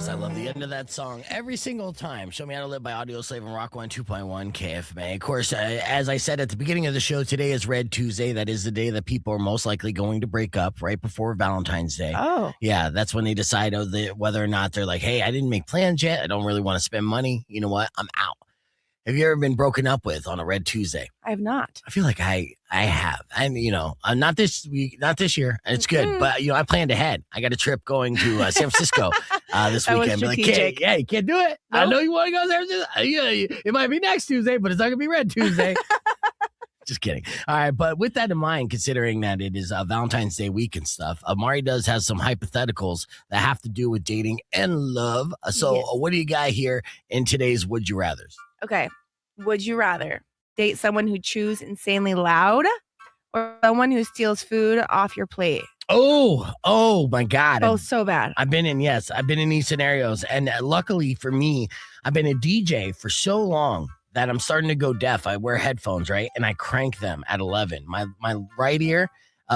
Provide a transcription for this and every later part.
Yes, I love the end of that song every single time. Show Me How to Live by Audio Slave and Rock 102.1 KFMA. Of course, as I said at the beginning of the show, today is Red Tuesday. That is the day that people are most likely going to break up, right before Valentine's Day. Oh. Yeah, that's when they decide whether or not they're like, hey, I didn't make plans yet. I don't really want to spend money. You know what? I'm out. Have you ever been broken up with on a Red Tuesday? I have not. I feel like I have. And, not this week, not this year. It's good. But, I planned ahead. I got a trip going to San Francisco this That was weekend. Like, strategic. you can't do it. I Nope. know you want to go to San Francisco. It might be next Tuesday, but it's not going to be Red Tuesday. Just kidding. All right. But with that in mind, considering that it is Valentine's Day week and stuff, Mari does have some hypotheticals that have to do with dating and love. So Yes. what do you got here in today's Would You Rathers? Okay. Would you rather date someone who chews insanely loud or someone who steals food off your plate? Oh my God. Both so bad. I've been in these scenarios. And luckily for me, I've been a DJ for so long that I'm starting to go deaf. I wear headphones, right? And I crank them at 11. My right ear,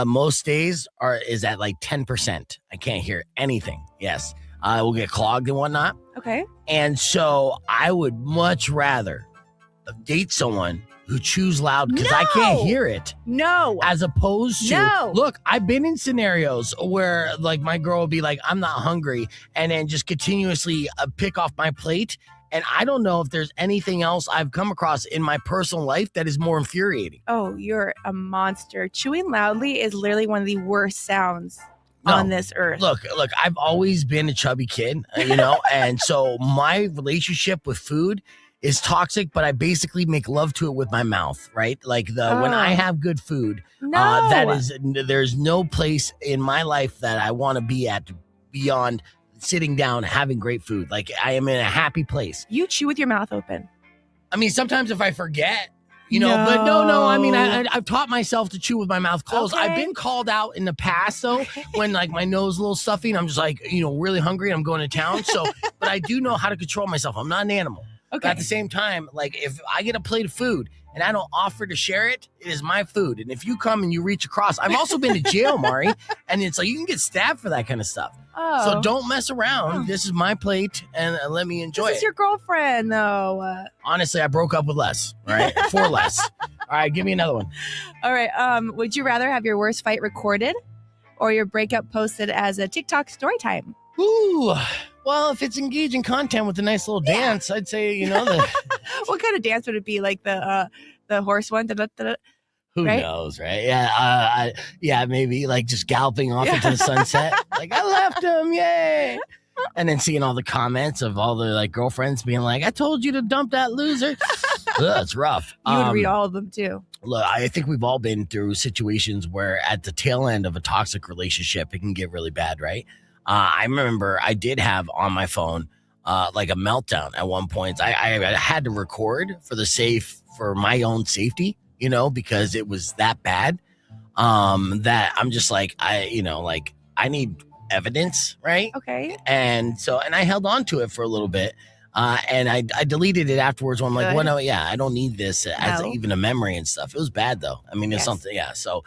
most days is at like 10%. I can't hear anything. Yes. I will get clogged and whatnot. Okay. And so I would much rather date someone who chews loud because I can't hear it. No. As opposed to, look, I've been in scenarios where like my girl will be like, I'm not hungry, and then just continuously pick off my plate. And I don't know if there's anything else I've come across in my personal life that is more infuriating. Oh, you're a monster. Chewing loudly is literally one of the worst sounds on this earth. Look, I've always been a chubby kid, and so my relationship with food is toxic, but I basically make love to it with my mouth, right? Like when I have good food, there's no place in my life that I want to be at beyond sitting down, having great food. Like I am in a happy place. You chew with your mouth open. I mean, sometimes if I forget, but no. I mean, I've taught myself to chew with my mouth closed. Okay. I've been called out in the past, though, when like my nose is a little stuffy and I'm just like, really hungry and I'm going to town. So, but I do know how to control myself. I'm not an animal. Okay. But at the same time, like if I get a plate of food and I don't offer to share it, it is my food. And if you come and you reach across, I've also been to jail, Mari, and it's like you can get stabbed for that kind of stuff. Oh. So don't mess around. This is my plate, and let me enjoy it. This is your girlfriend, though. Honestly, I broke up with less, right? For less. All right, give me another one. All right. Would you rather have your worst fight recorded or your breakup posted as a TikTok story time? Ooh. Well, if it's engaging content with a nice little dance, I'd say, What kind of dance would it be? Like the horse one? Who knows, right? Yeah, maybe like just galloping off into the sunset. Like, I left him, yay! And then seeing all the comments of all the like girlfriends being like, I told you to dump that loser. Ugh, it's rough. You would read all of them too. Look, I think we've all been through situations where at the tail end of a toxic relationship, it can get really bad, right? I remember I did have on my phone like a meltdown at one point. I had to record for my own safety, because it was that bad. That I'm just like, I need evidence, right? Okay. And I held on to it for a little bit. And I deleted it afterwards. When I'm like, well, no, I don't need this as even a memory and stuff. It was bad though. I mean, it's something, So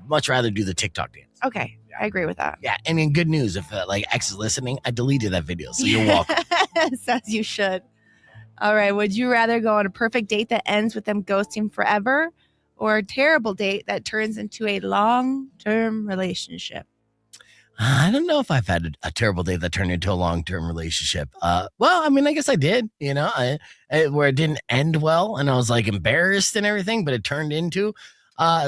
much rather do the TikTok dance. Okay. I agree with that. Yeah, and in good news, if X is listening, I deleted that video, so you're welcome. Says you should. All right, would you rather go on a perfect date that ends with them ghosting forever or a terrible date that turns into a long-term relationship? I don't know if I've had a terrible date that turned into a long-term relationship. Well, I mean, I guess I did, where it didn't end well, and I was like embarrassed and everything, but it turned into...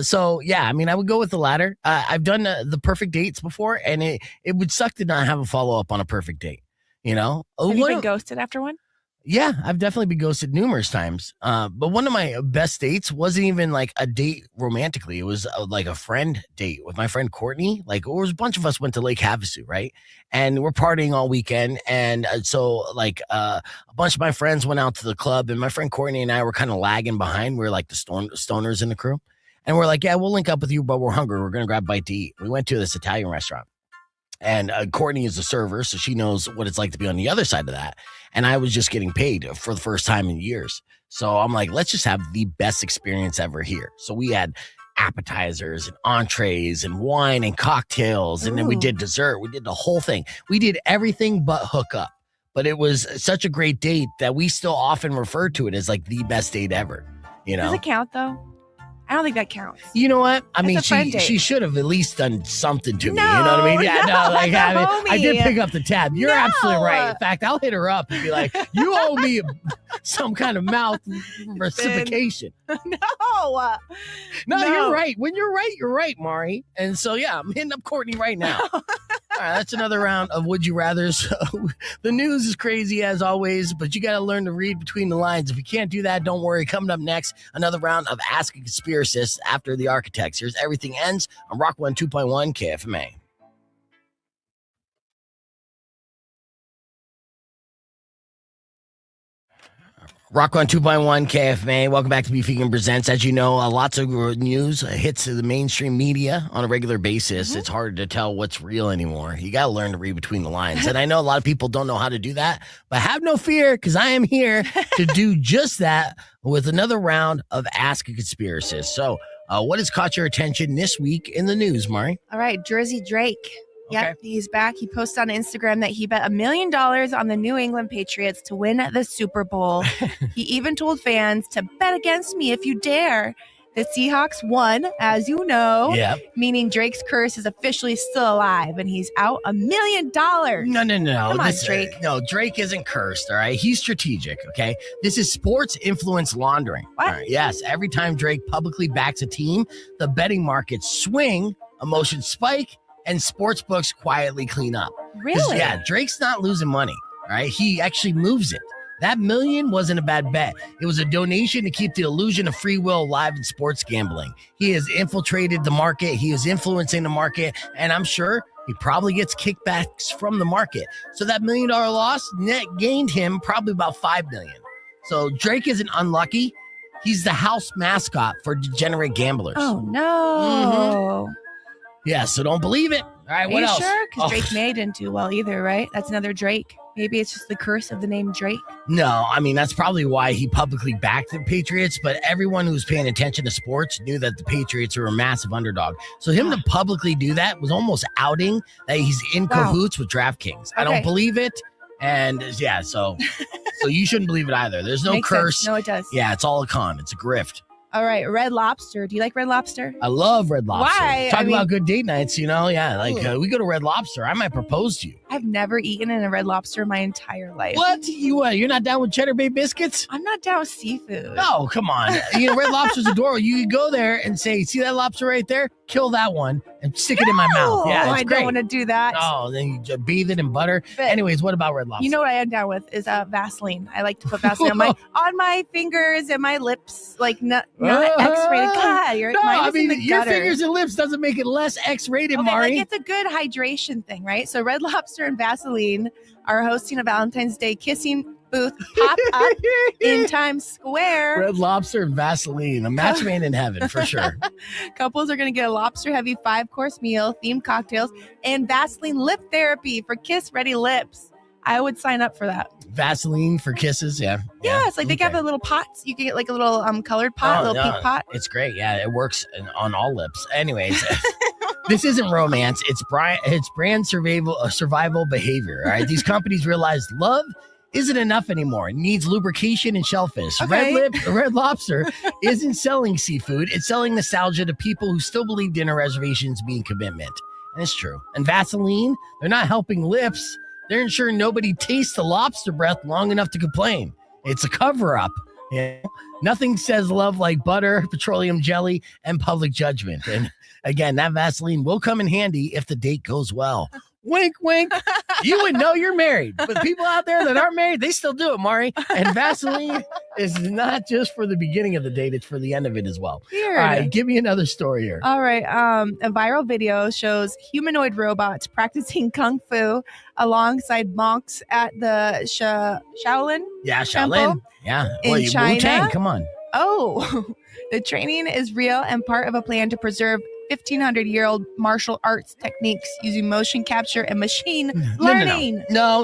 So yeah, I mean, I would go with the latter. I've done the perfect dates before, and it would suck to not have a follow up on a perfect date. Have you been ghosted after one? Yeah, I've definitely been ghosted numerous times. But one of my best dates wasn't even like a date romantically. It was like a friend date with my friend Courtney. Like, there was a bunch of us went to Lake Havasu, right? And we're partying all weekend. And so like a bunch of my friends went out to the club, and my friend Courtney and I were kind of lagging behind. We were like the stoners in the crew. And we're like, yeah, we'll link up with you, but we're hungry. We're going to grab a bite to eat. We went to this Italian restaurant. And Courtney is the server, so she knows what it's like to be on the other side of that. And I was just getting paid for the first time in years. So I'm like, let's just have the best experience ever here. So we had appetizers and entrees and wine and cocktails. And then we did dessert. We did the whole thing. We did everything but hook up. but it was such a great date that we still often refer to it as like the best date ever. You Does know? it count though? I don't think that counts. You know what? I mean, a friend date. she should have at least done something to me. No, You know what I mean? Yeah, no, like I did homie. pick up the tab. You're No. absolutely right. In fact, I'll hit her up and be like, "You owe me some kind of mouth reciprocation." No. No, you're right. When you're right, Mari. And so yeah, I'm hitting up Courtney right now. All right, that's another round of Would You Rather. So the news is crazy as always, but you got to learn to read between the lines. If you can't do that, don't worry. Coming up next, another round of Ask a Conspiracist after the Architects. Here's Everything Ends on Rock 102.1 KFMA. Rock on 2.1 KFMA. Welcome back to Beef Vegan Presents. As you know, lots of news hits the mainstream media on a regular basis. Mm-hmm. It's hard to tell what's real anymore. You got to learn to read between the lines. And I know a lot of people don't know how to do that, but have no fear because I am here to do just that with another round of Ask a Conspiracist. So what has caught your attention this week in the news, Mari? All right, Jersey Drake. Okay. Yep, he's back. He posted on Instagram that he bet $1 million on the New England Patriots to win the Super Bowl. He even told fans to bet against me if you dare. The Seahawks won, as you know, meaning Drake's curse is officially still alive, and he's out $1 million. No. Come on, Drake. No, Drake isn't cursed, all right? He's strategic, okay? This is sports influence laundering. What? All right, yes, every time Drake publicly backs a team, the betting markets swing, emotions spike, and sports books quietly clean up. 'Cause, Really? yeah, Drake's not losing money, all right? He actually moves it. That $1 million wasn't a bad bet. It was a donation to keep the illusion of free will alive in sports gambling. He has infiltrated the market. He is influencing the market. And I'm sure he probably gets kickbacks from the market. So that $1 million loss net gained him probably about $5 million. So Drake isn't unlucky. He's the house mascot for degenerate gamblers. Oh, no. Yeah, so don't believe it. All right, what Are you else? sure? Because Drake May didn't do well either, right? That's another Drake. Maybe it's just the curse of the name Drake. No, I mean, that's probably why he publicly backed the Patriots, but everyone who was paying attention to sports knew that the Patriots were a massive underdog. So him to publicly do that was almost outing that he's in cahoots with DraftKings. I don't believe it. And yeah, so you shouldn't believe it either. There's no Makes curse. sense. No, it does. Yeah, it's all a con. It's a grift. All right, Red Lobster. Do you like Red Lobster? I love Red Lobster. Why? Talk about good date nights, you know? Yeah, like we go to Red Lobster. I might propose to you. I've never eaten in a Red Lobster my entire life. What? You're not down with Cheddar Bay biscuits? I'm not down with seafood. No, come on. You know, Red Lobster's adorable. You could go there and say, see that lobster right there? Kill that one and stick it in my mouth. Yeah, it's I great. don't want to do that. Oh, then you just bathe it in butter. But anyways, what about Red Lobster? You know what I am down with is Vaseline. I like to put Vaseline on my fingers and my lips, like not X-rated. God, your fingers and lips doesn't make it less X-rated, okay, Mari. like it's a good hydration thing, right? So Red Lobster and Vaseline are hosting a Valentine's Day kissing booth pop-up in Times Square. Red Lobster and Vaseline, a match made in heaven for sure. Couples are going to get a lobster-heavy 5-course meal, themed cocktails, and Vaseline lip therapy for kiss-ready lips. I would sign up for that. Vaseline for kisses, yeah. Yeah, it's like they got the little pots. You can get like a little colored pot, pink pot. It's great. Yeah, it works on all lips. Anyways, this isn't romance. It's brand survival behavior. All right, these companies realize love isn't enough anymore. It needs lubrication and shellfish. Okay. Red Lobster isn't selling seafood. It's selling nostalgia to people who still believe dinner reservations mean commitment. And it's true. And Vaseline, they're not helping lips. They're ensuring nobody tastes the lobster breath long enough to complain. It's a cover-up. You know? Nothing says love like butter, petroleum jelly, and public judgment. And again, that Vaseline will come in handy if the date goes well. Wink, wink. You would know you're married. But people out there that aren't married, they still do it, Mari. And Vaseline is not just for the beginning of the date, it's for the end of it as well. Weird. All right, give me another story here. All right. A viral video shows humanoid robots practicing kung fu alongside monks at the Shaolin. Yeah, Shaolin. Temple Yeah. in China. Wu-Tang, come on. Oh, the training is real and part of a plan to preserve 1,500-year-old martial arts techniques using motion capture and machine learning. No.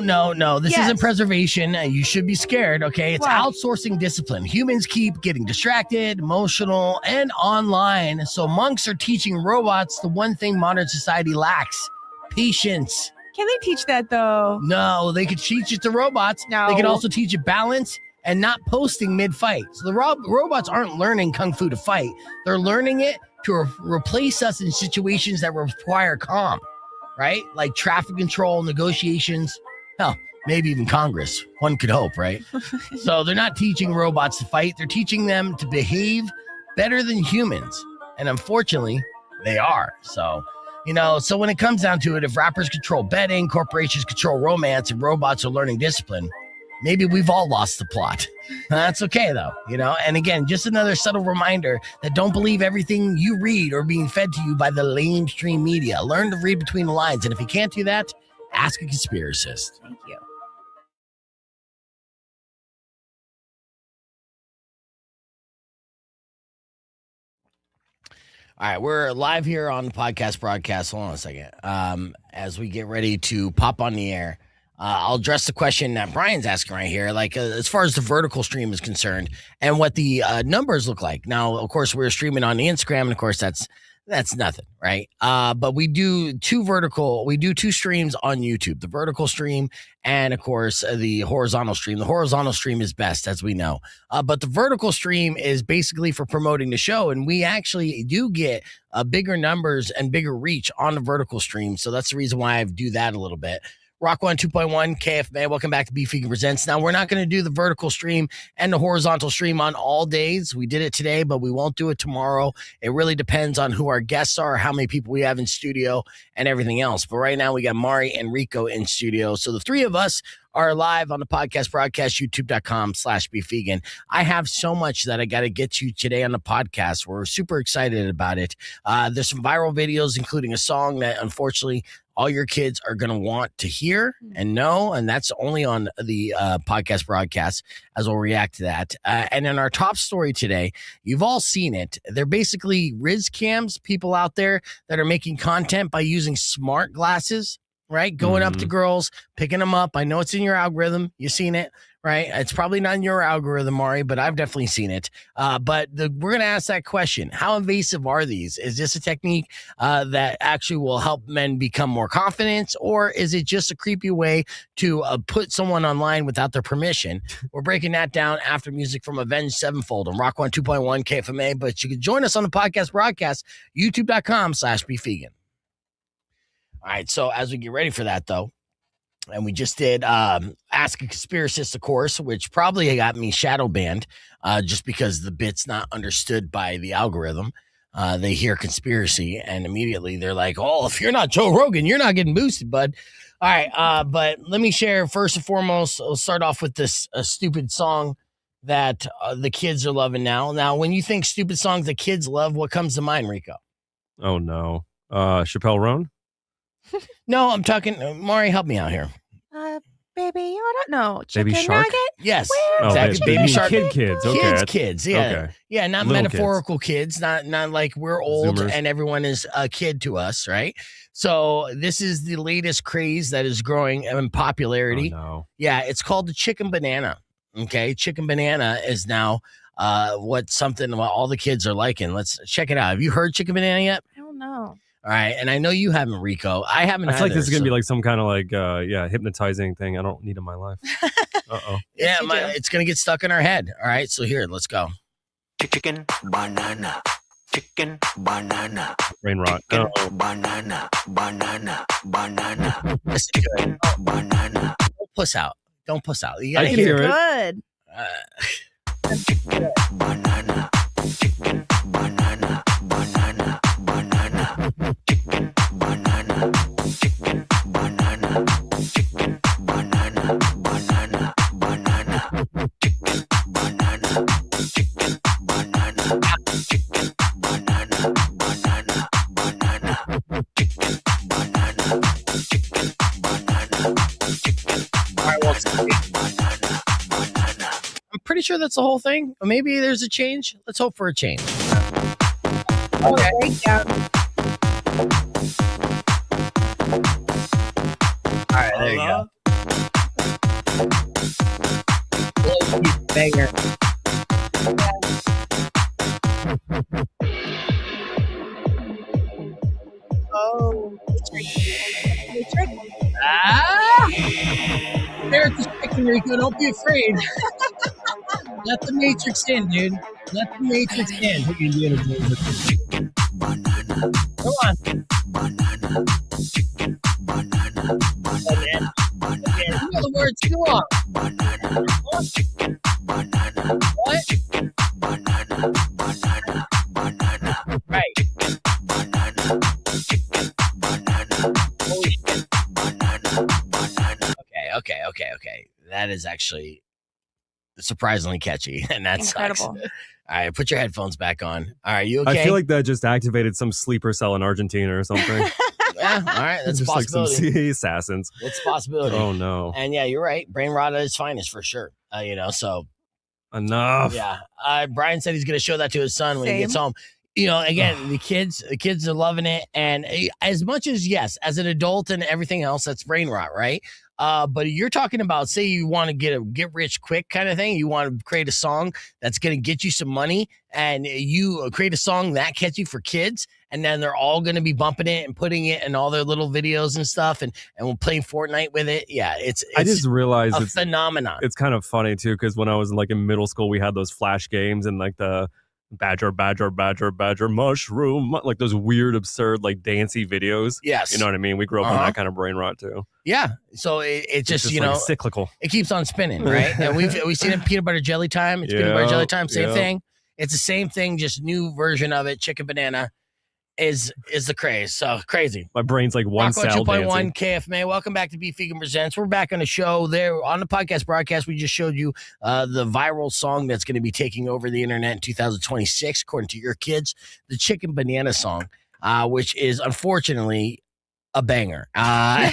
This isn't preservation. You should be scared, okay? It's Why? outsourcing discipline. Humans keep getting distracted, emotional, and online. So monks are teaching robots the one thing modern society lacks: patience. Can they teach that though? No, they could teach it to robots. No. They could also teach it balance and not posting mid-fight. So the robots aren't learning Kung Fu to fight. They're learning it to replace us in situations that require calm, right? Like traffic control, negotiations, hell, maybe even Congress. One could hope, right? So they're not teaching robots to fight. They're teaching them to behave better than humans. And unfortunately, they are. So, so when it comes down to it, if rappers control betting, corporations control romance, and robots are learning discipline, maybe we've all lost the plot. That's okay, though, And again, just another subtle reminder that don't believe everything you read or being fed to you by the mainstream media. Learn to read between the lines. And if you can't do that, ask a conspiracist. Thank you. All right, we're live here on the podcast broadcast. Hold on a second. As we get ready to pop on the air, I'll address the question that Brian's asking right here, like as far as the vertical stream is concerned and what the numbers look like. Now, of course, we're streaming on the Instagram, and of course, that's nothing, right? But we do two streams on YouTube, the vertical stream and, of course, the horizontal stream. The horizontal stream is best, as we know. But the vertical stream is basically for promoting the show, and we actually do get bigger numbers and bigger reach on the vertical stream. So that's the reason why I do that a little bit. Rock 1 2.1 KFMA. Welcome back to Beef Vegan Presents. Now, we're not going to do the vertical stream and the horizontal stream on all days. We did it today, but we won't do it tomorrow. It really depends on who our guests are, how many people we have in studio, and everything else. But right now, we got Mari and Rico in studio. So the three of us are live on the podcast broadcast, youtube.com/beefvegan. I have so much that I got to get to today on the podcast. We're super excited about it. There's some viral videos, including a song that, unfortunately, all your kids are going to want to hear and know, and that's only on the podcast broadcast, as we'll react to that. And in our top story today, you've all seen it. They're basically Riz cams, people out there that are making content by using smart glasses, right? Going up to girls, picking them up. I know it's in your algorithm. You've seen it, right? It's probably not in your algorithm, Mari, but I've definitely seen it. But we're going to ask that question. How invasive are these? Is this a technique that actually will help men become more confident, or is it just a creepy way to put someone online without their permission? We're breaking that down after music from Avenged Sevenfold on Rock 1 2.1 KFMA, but you can join us on the podcast broadcast, youtube.com/beefvegan. All right, so as we get ready for that, though, and we just did Ask a Conspiracist, of course, which probably got me shadow banned just because the bit's not understood by the algorithm. They hear conspiracy, and immediately they're like, oh, if you're not Joe Rogan, you're not getting boosted, bud. All right, but let me share first and foremost. I'll start off with this stupid song that the kids are loving now. Now, when you think stupid songs that kids love, what comes to mind, Rico? Oh, no. Chappelle Roan? No, I'm talking. Mari, help me out here. Baby, I don't know. Chicken Baby Shark? nugget? Yes, Where? exactly. Baby Shark. Kids. Okay. Kids. Yeah, Okay. Yeah, not Little metaphorical kids. Not like we're old Zoomers. and everyone is a kid to us, right? So this is the latest craze that is growing in popularity. Oh, no. Yeah, it's called the chicken banana. Okay, chicken banana is now what all the kids are liking. Let's check it out. Have you heard chicken banana yet? I don't know. All right, and I know you haven't, Rico. I haven't. I feel like either, this is going to be like some kind of hypnotizing thing I don't need in my life. Uh-oh. Yeah, Yes, you do. it's going to get stuck in our head. All right, so here, let's go. Chicken banana. Chicken banana. Brain rot. Chicken Oh. banana. Banana. Banana. This is good. Chicken banana. Don't puss out. Don't puss out. You I gotta can hear hear it. it. Good. Chicken banana. Chicken banana. Banana. Banana. Chicken banana. Chicken banana. Chicken banana. Banana. Banana. Chicken banana. Chicken banana. Chicken banana. Banana. Banana. Chicken banana. Chicken banana. Chicken All right, well, banana. Banana. I'm pretty sure that's the whole thing. Or maybe there's a change. Let's hope for a change. Okay. Breakdown. All right, there you go. Banger. Oh, it's tricky. Listen, Rico, don't be afraid. Let the Matrix in, dude. Let the Matrix in. Chicken banana. Come on. Banana. Chicken banana. Banana. Yeah, you know the words. Go on. Banana. Chicken banana. What? Chicken banana. Banana. Banana. Right. Banana. Chicken banana. Holy shit. Banana. Banana. Okay. That is actually surprisingly catchy, and that Incredible. sucks. All right, put your headphones back on. All right, you okay? I feel like that just activated some sleeper cell in Argentina or something. Yeah, all right, that's a just like some possibility. sea assassins. It's a possibility. Oh no! And yeah, you're right. Brain rot at its finest for sure. So Enough. yeah. Brian said he's going to show that to his son when he gets Same. home. Again, the kids are loving it, and as much as yes, as an adult and everything else, that's brain rot, right? But you're talking about, say you want to get rich quick kind of thing. You want to create a song that's going to get you some money, and you create a song that catchy for kids, and then they're all going to be bumping it and putting it in all their little videos and stuff, and we'll play Fortnite with it. Yeah, it's I just realized a it's phenomenon. It's kind of funny too, because when I was like in middle school, we had those flash games and like the badger mushroom, like those weird, absurd, like dancey videos. Yes, You know what I mean? We grew up on that kind of brain rot too. Yeah, so it's just like cyclical. it keeps on spinning, right? And we've seen it in peanut butter jelly time. It's peanut butter jelly time, same thing. It's the same thing, just new version of it. Chicken banana is the craze. So crazy. My brain's like one Rocco cell 2.1 dancing. KFMA. Welcome back to Beef Vegan Presents. We're back on the show. There on the podcast broadcast, we just showed you the viral song that's going to be taking over the internet in 2026, according to your kids, the Chicken Banana song, which is unfortunately a banger. I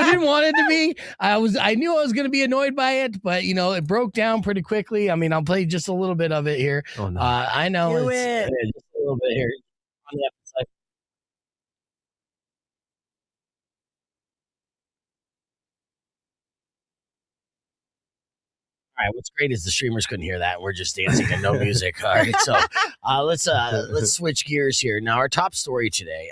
didn't want it to be. I knew I was going to be annoyed by it, but it broke down pretty quickly. I mean, I'll play just a little bit of it here. Oh no! I know Do it's it. just a little bit here. On the episode. All right, what's great is the streamers couldn't hear that. We're just dancing and no music. All right, so let's switch gears here. Now, our top story today.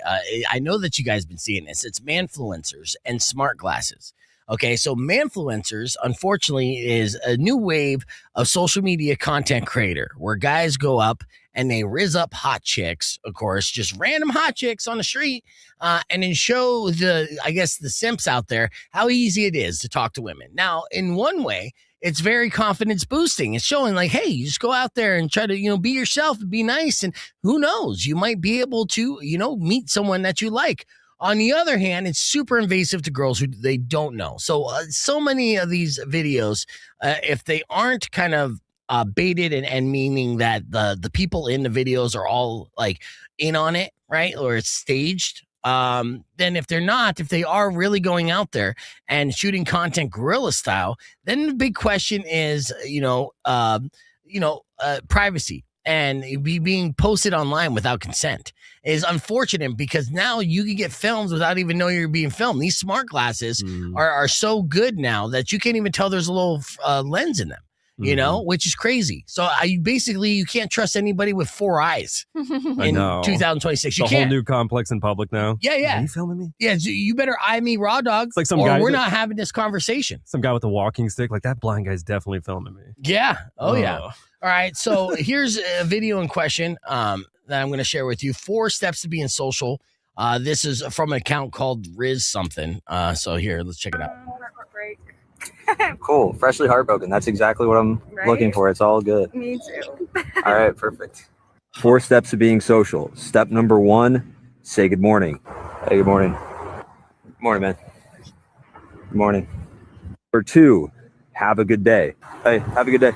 I know that you guys have been seeing this. It's Manfluencers and smart glasses. Okay, so Manfluencers, unfortunately, is a new wave of social media content creator where guys go up and they rizz up hot chicks, of course, just random hot chicks on the street, and then show the simps out there how easy it is to talk to women. Now, in one way, it's very confidence boosting. It's showing like, hey, you just go out there and try to, be yourself and be nice. And who knows, you might be able to, meet someone that you like. On the other hand, it's super invasive to girls who they don't know. So many of these videos, if they aren't kind of baited and meaning that the people in the videos are all like in on it, right? Or it's staged. Then if they are really going out there and shooting content guerrilla style, then the big question is, privacy and being posted online without consent is unfortunate because now you can get filmed without even knowing you're being filmed. These smart glasses are so good now that you can't even tell there's a little lens in them. Which is crazy. So you can't trust anybody with four eyes in 2026. You the can't. Whole new complex in public now. Yeah. Are you filming me? Yeah, so you better eye me raw dog. It's like some or guy we're not having this conversation. Some guy with a walking stick. Like that blind guy's definitely filming me. Yeah. Oh, yeah. All right. So here's a video in question that I'm going to share with you. 4 steps to being social. This is from an account called Riz something. So here, let's check it out. Cool. Freshly heartbroken. That's exactly what I'm looking for. It's all good. Me too. All right. Perfect. 4 steps to being social. Step number 1, say good morning. Hey, good morning. Good morning, man. Good morning. Number 2, have a good day. Hey, have a good day.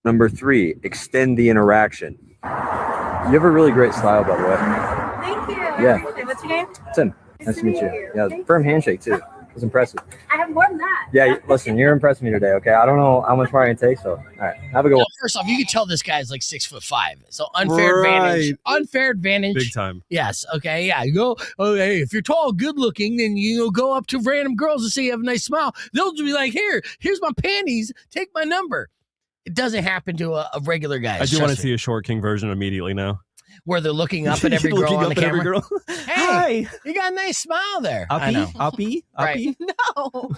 Number 3, extend the interaction. You have a really great style, by the way. Thank you. Yeah. Hey, what's your name? Tim. Nice to meet you. Yeah, firm handshake, too. It was impressive. I have more than that. Yeah, listen, you're impressing me today, okay? I don't know how much more I can take, so all right. Have a good one. First off, you can tell this guy's like 6'5", so unfair advantage. Unfair advantage. Big time. Yes. Okay. Yeah. You go. Oh, hey, if you're tall, good looking, then go up to random girls and say you have a nice smile. They'll just be like, here's my panties. Take my number. It doesn't happen to a regular guy. I do want to see a short king version immediately now. where they're looking up at every girl Looking on up the at every camera. girl. Hey, Hi. you got a nice smile there. I know. Uppy. Right. No.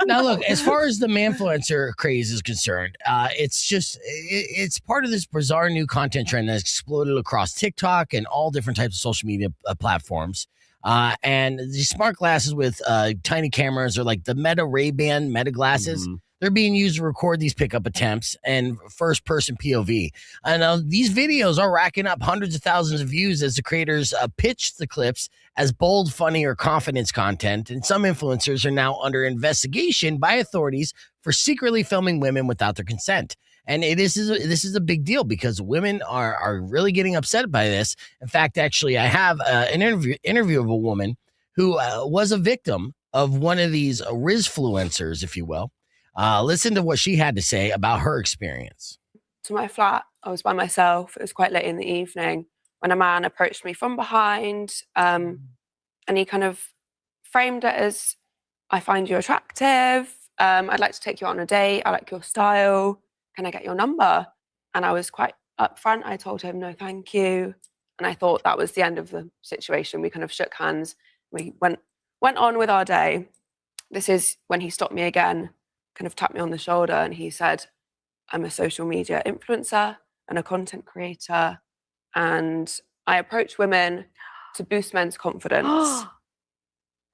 Now, look, as far as the manfluencer craze is concerned, it's part of this bizarre new content trend that's exploded across TikTok and all different types of social media platforms. And these smart glasses with tiny cameras, or like the Meta Ray-Ban Meta glasses, they're being used to record these pickup attempts and first-person POV. And these videos are racking up hundreds of thousands of views as the creators pitch the clips as bold, funny, or confidence content. And some influencers are now under investigation by authorities for secretly filming women without their consent. And this is a big deal because women are really getting upset by this. In fact, actually, I have an interview of a woman who was a victim of one of these Rizfluencers, if you will. Listen to what she had to say about her experience. To my flat, I was by myself. It was quite late in the evening when a man approached me from behind, and he kind of framed it as, "I find you attractive. I'd like to take you on a date. I like your style. Can I get your number?" And I was quite upfront. I told him, "No, thank you." And I thought that was the end of the situation. We kind of shook hands. We went on with our day. This is when he stopped me again, kind of tapped me on the shoulder, and he said, "I'm a social media influencer and a content creator, and I approach women to boost men's confidence.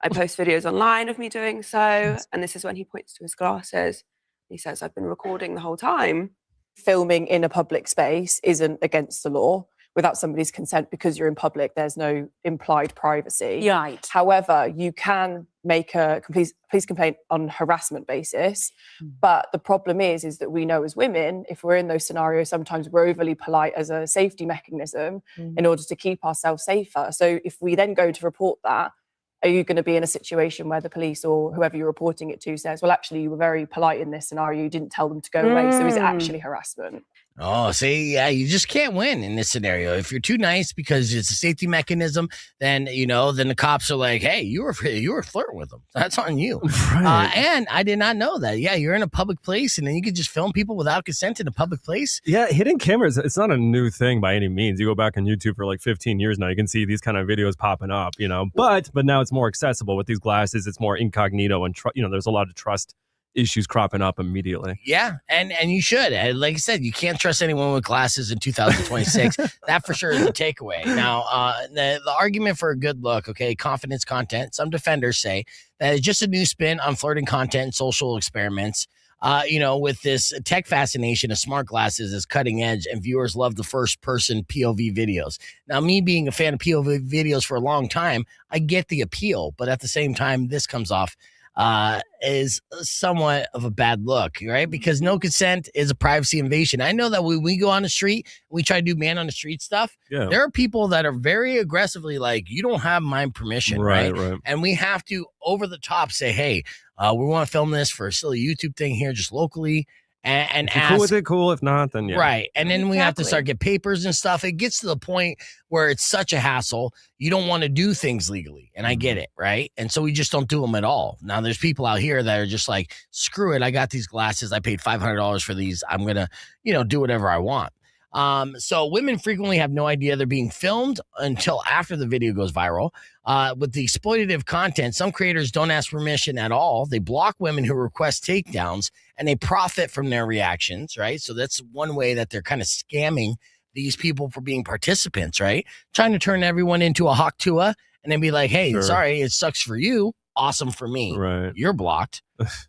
I post videos online of me doing so." And this is when he points to his glasses. He says, "I've been recording the whole time." Filming in a public space isn't against the law without somebody's consent. Because you're in public, there's no implied privacy. Right. However, you can make a police complaint on harassment basis. But the problem is that we know as women, if we're in those scenarios, sometimes we're overly polite as a safety mechanism in order to keep ourselves safer. So if we then go to report that, are you going to be in a situation where the police or whoever you're reporting it to says, "Well, actually, you were very polite in this scenario. You didn't tell them to go away." So is it actually harassment? Oh, see, yeah, you just can't win in this scenario. If you're too nice because it's a safety mechanism, then then the cops are like, "Hey, you were flirting with them. That's on you." Right. And I did not know that. Yeah, you're in a public place, and then you could just film people without consent in a public place. Yeah, hidden cameras, it's not a new thing by any means. You go back on YouTube for like 15 years now, you can see these kind of videos popping up, But now it's more accessible with these glasses. It's more incognito, and there's a lot of trust issues cropping up immediately. Yeah, and you should. And like I said, you can't trust anyone with glasses in 2026. That for sure is the takeaway. Now, the argument for a good look, okay, confidence content, some defenders say that it's just a new spin on flirting content and social experiments. With this tech fascination of smart glasses is cutting edge, and viewers love the first person POV videos. Now, me being a fan of POV videos for a long time, I get the appeal, but at the same time, this comes off is somewhat of a bad look, right? Because no consent is a privacy invasion. I know that when we go on the street, we try to do man on the street stuff. Yeah. There are people that are very aggressively like, "You don't have my permission," right? And we have to over the top say, "Hey, we want to film this for a silly YouTube thing here, just locally." And if you're ask, cool with it, cool. If not, then yeah. Right. And then we have to start get papers and stuff. It gets to the point where it's such a hassle. You don't want to do things legally. And I get it. Right. And so we just don't do them at all. Now there's people out here that are just like, "Screw it. I got these glasses. I paid $500 for these. I'm going to, do whatever I want." So women frequently have no idea they're being filmed until after the video goes viral. With the exploitative content, some creators don't ask permission at all. They block women who request takedowns, and they profit from their reactions, right? So that's one way that they're kind of scamming these people for being participants, right? Trying to turn everyone into a hawk tua and then be like, "Hey, Sure. sorry, it sucks for you. Awesome for me. Right. You're blocked."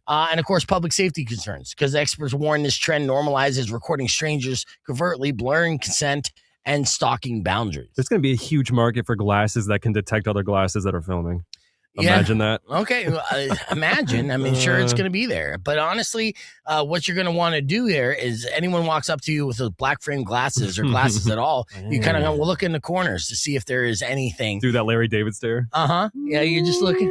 And of course, public safety concerns, because experts warn this trend normalizes recording strangers covertly, blurring consent, and stalking boundaries. There's going to be a huge market for glasses that can detect other glasses that are filming. Imagine that. Okay. Imagine. I mean, sure, it's going to be there. But honestly, what you're going to want to do here is anyone walks up to you with those black frame glasses or glasses at all, you kind of look in the corners to see if there is anything. Do that Larry David stare. Yeah, you're just looking.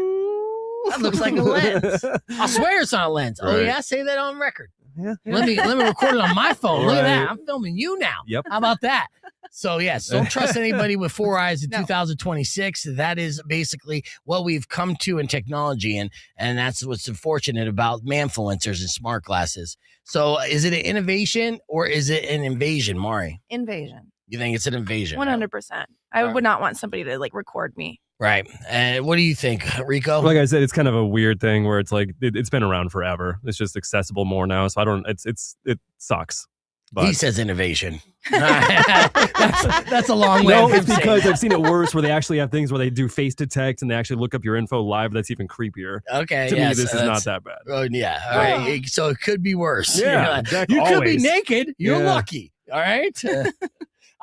That looks like a lens. I swear it's not a lens. Oh, Right. yeah? Say that on record. Yeah. Let me record it on my phone. Look at Right. that. I'm filming you now. Yep. How about that? So, yes, don't trust anybody with four eyes in 2026. That is basically what we've come to in technology, and that's what's unfortunate about manfluencers and smart glasses. So is it an innovation or is it an invasion, Mari? Invasion. You think it's an invasion? 100%. I would not want somebody to like record me. Right. And what do you think, Rico? Like I said, it's kind of a weird thing where it's like it's been around forever. It's just accessible more now. So I don't. It sucks. But He says innovation. that's a long way. no, of it's saying because that. I've seen it worse where they actually have things where they do face to text and they actually look up your info live. That's even creepier. Okay. To me, yes, this is not that bad. Oh yeah. All right. So it could be worse. Yeah, You know, exactly. You could be Always. naked. You're Yeah. lucky. All right.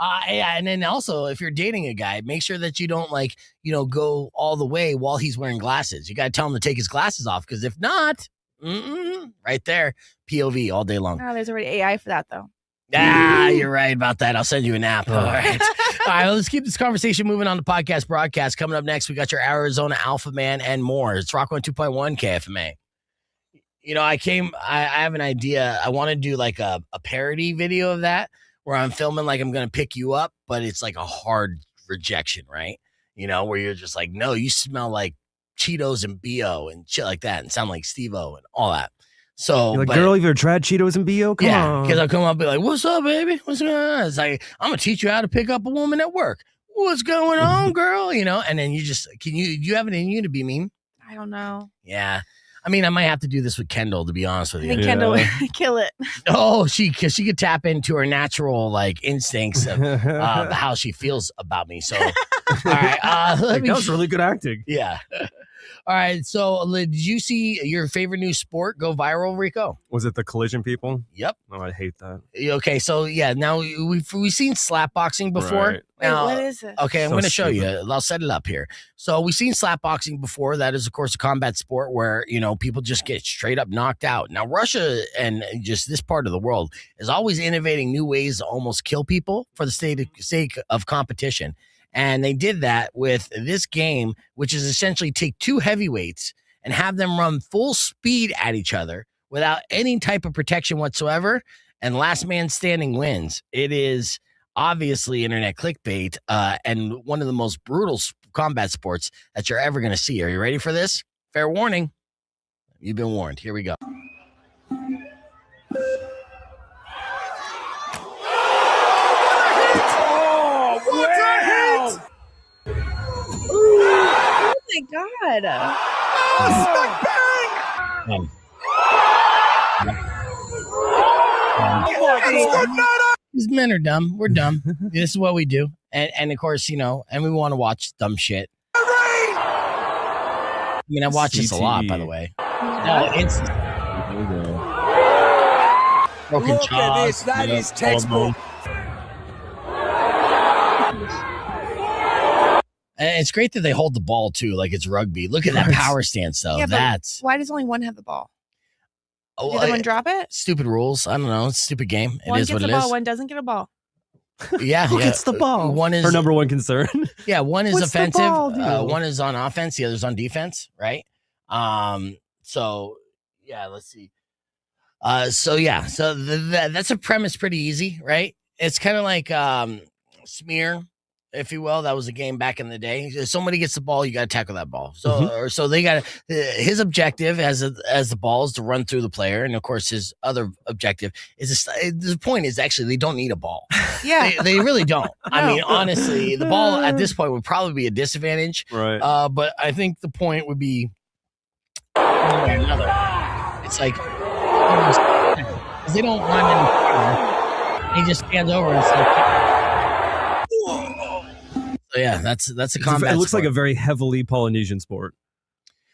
Yeah, and then also if you're dating a guy, make sure that you don't go all the way while he's wearing glasses. You got to tell him to take his glasses off because if not, right there, POV all day long. Oh, there's already AI for that though. You're right about that. I'll send you an app. All right. All right. Let's keep this conversation moving on the podcast broadcast. Coming up next, we got your Arizona Alpha Man and more. It's Rock 102.1 KFMA. I have an idea. I want to do like a parody video of that where I'm filming like I'm going to pick you up, but it's like a hard rejection, right? Where you're just like, no, you smell like Cheetos and BO and shit like that and sound like Steve-O and all that. So, You're like, but- girl, you've ever tried Cheetos and BO? Come on. because I'll come up and be like, what's up, baby? What's going on? It's like, I'm going to teach you how to pick up a woman at work. What's going on, girl? And then you just, do you have it in you to be mean? I don't know. Yeah. I mean, I might have to do this with Kendall, to be honest with I you. think Kendall would kill it. Oh, because she could tap into her natural like instincts of how she feels about me. So, all right. Like, that was really good acting. Yeah. All right. So, did you see your favorite new sport go viral, Rico? Was it the collision people? Yep. Oh, I hate that. Okay. So, yeah. Now we've seen slap boxing before. Right. Wait, Now, what is it? okay, I'm So going to show you. stupid. I'll set it up here. So we've seen slap boxing before. That is, of course, a combat sport where, people just get straight up knocked out. Now, Russia and just this part of the world is always innovating new ways to almost kill people for the sake of competition. And they did that with this game, which is essentially take two heavyweights and have them run full speed at each other without any type of protection whatsoever. And last man standing wins. It is obviously internet clickbait and one of the most brutal combat sports that you're ever going to see. Are you ready for this? Fair warning. You've been warned. Here we go. Oh my god. These men are dumb. We're dumb. This is what we do. And of course, and we want to watch dumb shit. I mean, I watch this a lot, by the way. It's broken jaws. That is textbook. And it's great that they hold the ball too, like it's rugby. Look at that power stance, though. Yeah, but That's why does only one have the ball? oh, Did the one drop it? stupid rules. I don't know. It's a stupid game. One It is gets what a it ball, is. one doesn't get a ball. Yeah, Who yeah. gets the ball? One is Her number one concern. Yeah, one is What's the offensive. ball deal? One is on offense. The other's on defense, right? So yeah, let's see. So that's a premise pretty easy, right? It's kind of like smear, if you will. That was a game back in the day. If somebody gets the ball, you got to tackle that ball. So they got his objective as the ball is to run through the player, and of course his other objective is the point is actually they don't need a ball. Yeah. They really don't. I No. mean, honestly, the ball at this point would probably be a disadvantage. Right. But I think the point would be one way or another. It's like because they don't want any power. He just stands over and it's like. So yeah, that's a combat. It looks like sport. a very heavily Polynesian sport.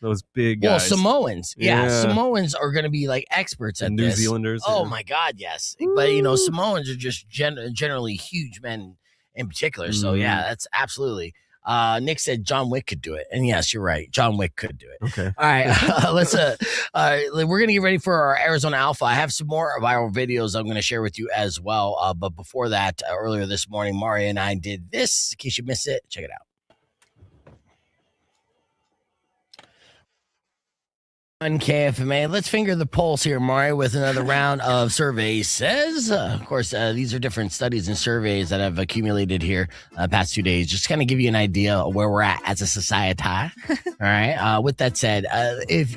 Those big Well, guys. Samoans, yeah, Yeah. Samoans are going to be like experts at And New this. Zealanders. Oh yeah. my God, yes. But Samoans are just generally huge men in particular. So yeah, that's absolutely. Nick said John Wick could do it, and yes, you're right. John Wick could do it. Okay. All right, let's. We're gonna get ready for our Arizona Alpha. I have some more viral videos I'm gonna share with you as well. But before that, earlier this morning, Mario and I did this. In case you missed it, check it out. On KFMA, let's finger the pulse here, Mario, with another round of surveys. Says, of course, these are different studies and surveys that I've accumulated here past 2 days, just kind of give you an idea of where we're at as a society. All right. With that said,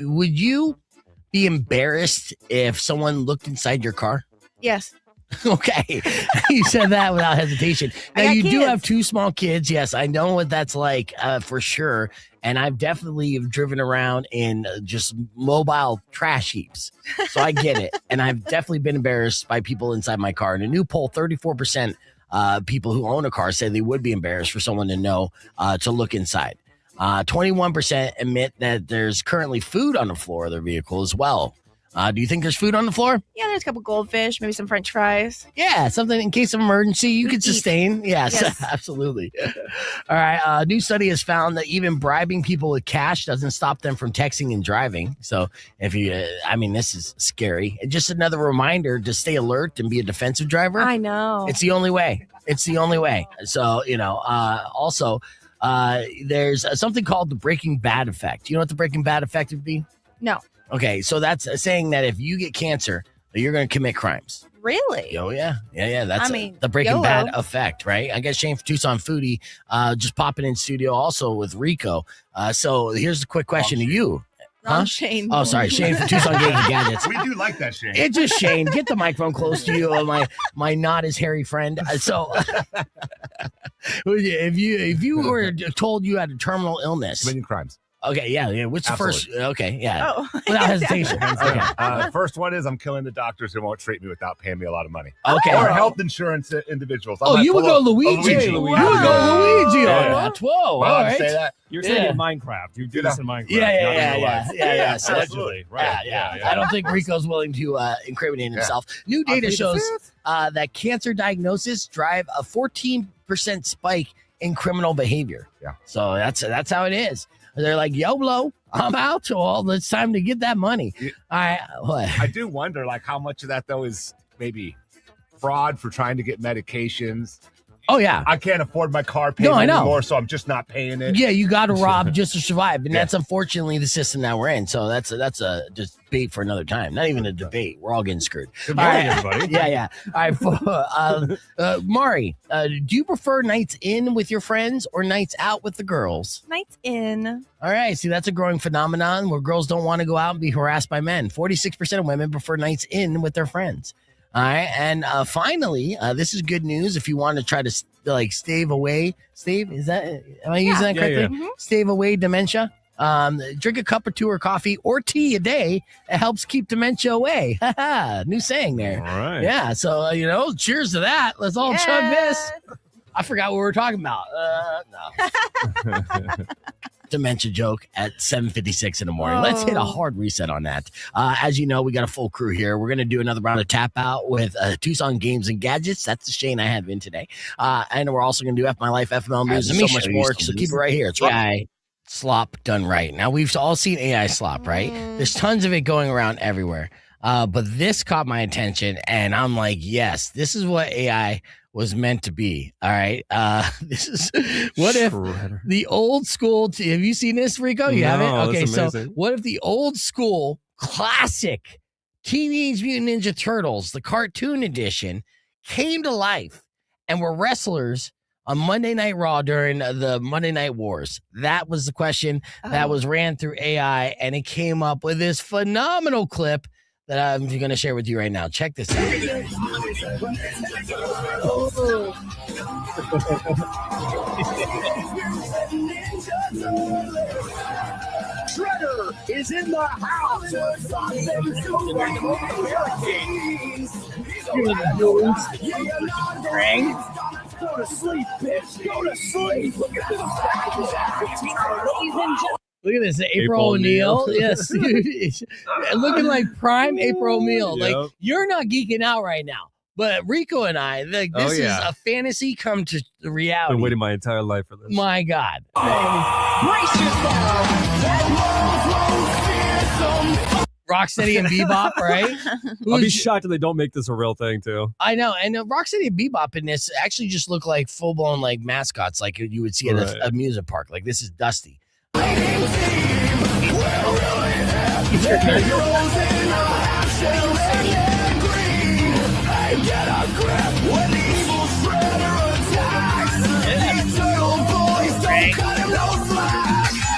would you be embarrassed if someone looked inside your car? Yes. Okay. You said that without hesitation. I Now, got you do kids. have 2 small kids. Yes, I know what that's like for sure. And I've definitely driven around in just mobile trash heaps. So I get it. And I've definitely been embarrassed by people inside my car. In a new poll, 34% people who own a car say they would be embarrassed for someone to know to look inside. 21% admit that there's currently food on the floor of their vehicle as well. Do you think there's food on the floor? Yeah, there's a couple goldfish, maybe some French fries. Yeah, something in case of emergency you We could eat. sustain. Yes, Yes. absolutely. All right. A new study has found that even bribing people with cash doesn't stop them from texting and driving. So if you, this is scary. And just another reminder to stay alert and be a defensive driver. I know. It's the only way. It's the only way. So, also, there's something called the Breaking Bad effect. You know what the Breaking Bad effect would be? No. Okay, so that's saying that if you get cancer, that you're going to commit crimes. Really? Oh, yeah. That's I mean, the Breaking YOLO. Bad effect, right? I guess Shane from Tucson Foodie just popping in studio also with Rico. So here's a quick question to you. Wrong Huh? Shane. Oh, sorry. Shane from Tucson Games and Gadgets. We do like that, Shane. It's just Shane. Get the microphone close to you, my not as hairy friend. So, if you were told you had a terminal illness, Committing crimes. okay, yeah. What's the first? Okay, yeah, Oh. without hesitation. Okay, First one is I'm killing the doctors who won't treat me without paying me a lot of money. okay. Or health insurance individuals. Oh, you would go Luigi. Luigi. You would go Luigi on Yeah. that. Whoa, Am I allowed all to right. say that? You're saying Yeah. in Minecraft. You do Yeah. this in Minecraft. Yeah, not in yeah, real yeah, life. yeah. So, Allegedly, right? yeah. I don't think Rico's willing to incriminate himself. New data shows that cancer diagnosis drive a 14% spike in criminal behavior. Yeah. So that's how it is. They're like, YOLO, I'm out. Well, it's time to get that money. Yeah. All right. What? I do wonder, like, how much of that though is maybe fraud for trying to get medications. Oh, yeah. I can't afford my car No, payment I know. anymore, so I'm just not paying it. Yeah, you got to rob just to survive, and Yeah. that's unfortunately the system that we're in. So that's a just debate for another time. Not even a debate. We're all getting screwed. Good All morning, right. everybody. Yeah. All right, Mari, do you prefer nights in with your friends or nights out with the girls? Nights in. All right, see, that's a growing phenomenon where girls don't want to go out and be harassed by men. 46% of women prefer nights in with their friends. All right, and finally, this is good news if you want to try to stave away. Stave, is that? Am I using that Yeah, correctly? yeah. Stave away dementia. Drink a cup or two of coffee or tea a day. It helps keep dementia away. New saying there. All right. Yeah, so cheers to that. Let's all chug this. I forgot what we were talking about. No. Dementia joke at 7:56 in the morning. Let's hit a hard reset on that. As you know, we got a full crew here. We're gonna do another round of tap out with Tucson Games and Gadgets. That's the Shane I have in today, and we're also gonna do F My Life, FML News, and so much more. So keep it right here. It's AI slop done right. Now we've all seen AI slop, right? There's tons of it going around everywhere. But this caught my attention, and I'm like, yes, this is what AI was meant to be. All right. This is what if Shredder. the old school. Have you seen this, Rico? You No, haven't? that's Okay. So amazing. what if the old school classic Teenage Mutant Ninja Turtles, the cartoon edition, came to life and were wrestlers on Monday Night Raw during the Monday Night Wars? That was the question that was ran through AI, and it came up with this phenomenal clip that I'm going to share with you right now. Check this out. Shredder is in the house. Go to sleep, bitch. Go to sleep. Look at Look at this, April April O'Neil. O'Neil. Yes, looking like prime April O'Neil. Yep. Like, you're not geeking out right now, but Rico and I, this Oh, yeah. is a fantasy come to I've reality. been waiting my entire life for this. My God. Rocksteady and Bebop, right? I'll be shocked if they don't make this a real thing too. I know, and Rocksteady and Bebop in this actually just look like full blown like mascots, like you would see at Right. a amusement park. Like this is Dusty.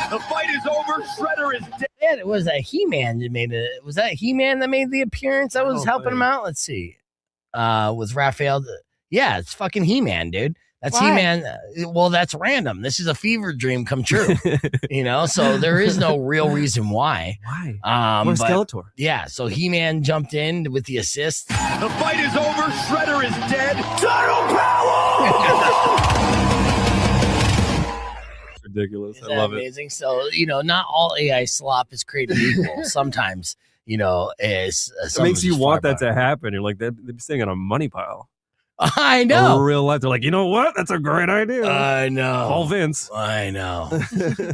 The fight is over. Shredder is dead. Yeah, it was a He-Man that made it. Was that He-Man that made the appearance that was Oh, helping him man. out? Let's see. with Raphael. Yeah, it's fucking He-Man, dude. That's Why? He-Man. Well, that's random. This is a fever dream come true. So there is no real reason why. Why? But, Skeletor. yeah, so He-Man jumped in with the assist. The fight is over. Shredder is dead. Turtle power! Ridiculous. Isn't I that love it. amazing? So, not all AI slop is created equal. Sometimes, is It makes you want that to happen. You're like, they're sitting on a money pile. I know. In real life, they're like, you know what? That's a great idea. I know. Call Vince. I know.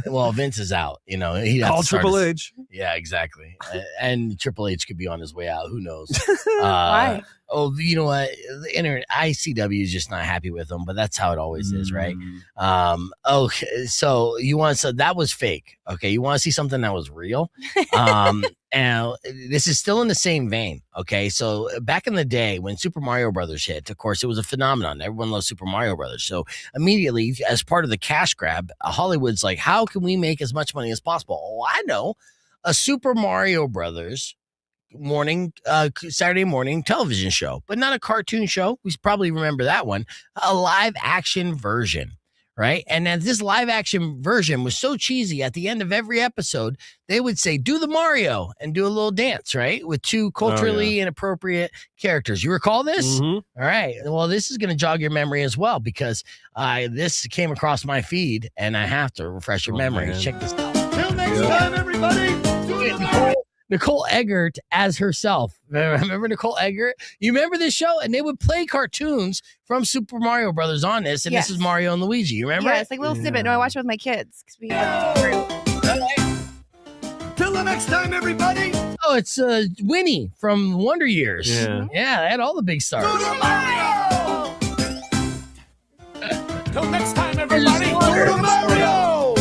Well, Vince is out. He'd have Call to start Triple his- H. Yeah, exactly. And Triple H could be on his way out. Who knows? Why? Oh, you know what? The internet, ICW is just not happy with them, but that's how it always is, right? Okay, so that was fake. Okay, you want to see something that was real? And this is still in the same vein. Okay, so back in the day when Super Mario Brothers hit, of course, it was a phenomenon. Everyone loves Super Mario Brothers. So immediately, as part of the cash grab, Hollywood's like, how can we make as much money as possible? Oh, I know. A Super Mario Brothers Saturday morning television show, but not a cartoon show. We probably remember that one. A live action version, right? And then this live action version was so cheesy. At the end of every episode, they would say, "Do the Mario," and do a little dance, right? With two culturally inappropriate characters. You recall this? Mhm. All right. Well, this is going to jog your memory as well because this came across my feed, and I have to refresh your memory. Man. Check this out. Till next time, everybody. Nicole Eggert as herself. Remember Nicole Eggert? You remember this show? And they would play cartoons from Super Mario Brothers on this, and Yes. this is Mario and Luigi. You remember? Yeah, it's like a little snippet. No, I watch it with my kids. 'Cause we Till the next time, everybody. Oh, it's Winnie from Wonder Years. Yeah. Yeah, they had all the big stars. Mario! Till next time, everybody. To Mario!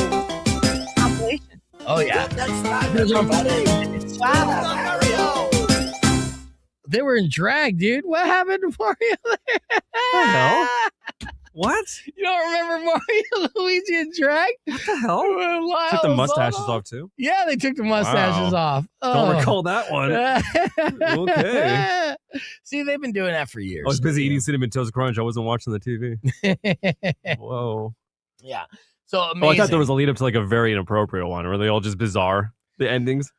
compilation. Oh, yeah. Next time, everybody. Wow. Mario! They were in drag, dude. What happened to Mario there? the hell? What? You don't remember Mario and Luigi in drag? What the hell? Lyle Took the was mustaches on. off too? Yeah, they took the mustaches off. Don't Oh. recall that one. Okay. See, they've been doing that for years. I was busy eating Cinnamon Toast Crunch. I wasn't watching the TV. Whoa. Yeah. So amazing. Oh, I thought there was a lead up to like a very inappropriate one. Were they all just bizarre? The endings?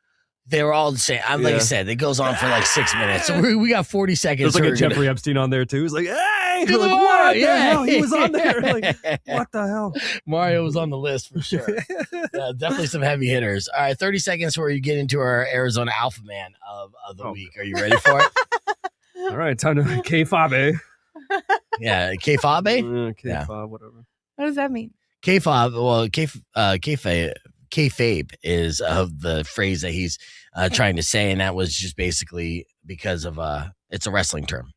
They were all the same. Like I Yeah. said, it goes on for like 6 minutes. So we got 40 seconds. There's like so a we're gonna- Jeffrey Epstein on there too. He's like, hey! Do We're the like, Mario, what the hell? He was on there. Like, Yeah. what the hell? Mario was on the list for sure. Definitely some heavy hitters. All right, 30 seconds where you get into our Arizona Alpha Man of the week. Are you ready for it? All right, time to K-Fob. Yeah, K-Fob? K-Fob, whatever. What does that mean? K-Fob, well, Kayfabe is the phrase that he's trying to say, and that was just basically because of it's a wrestling term.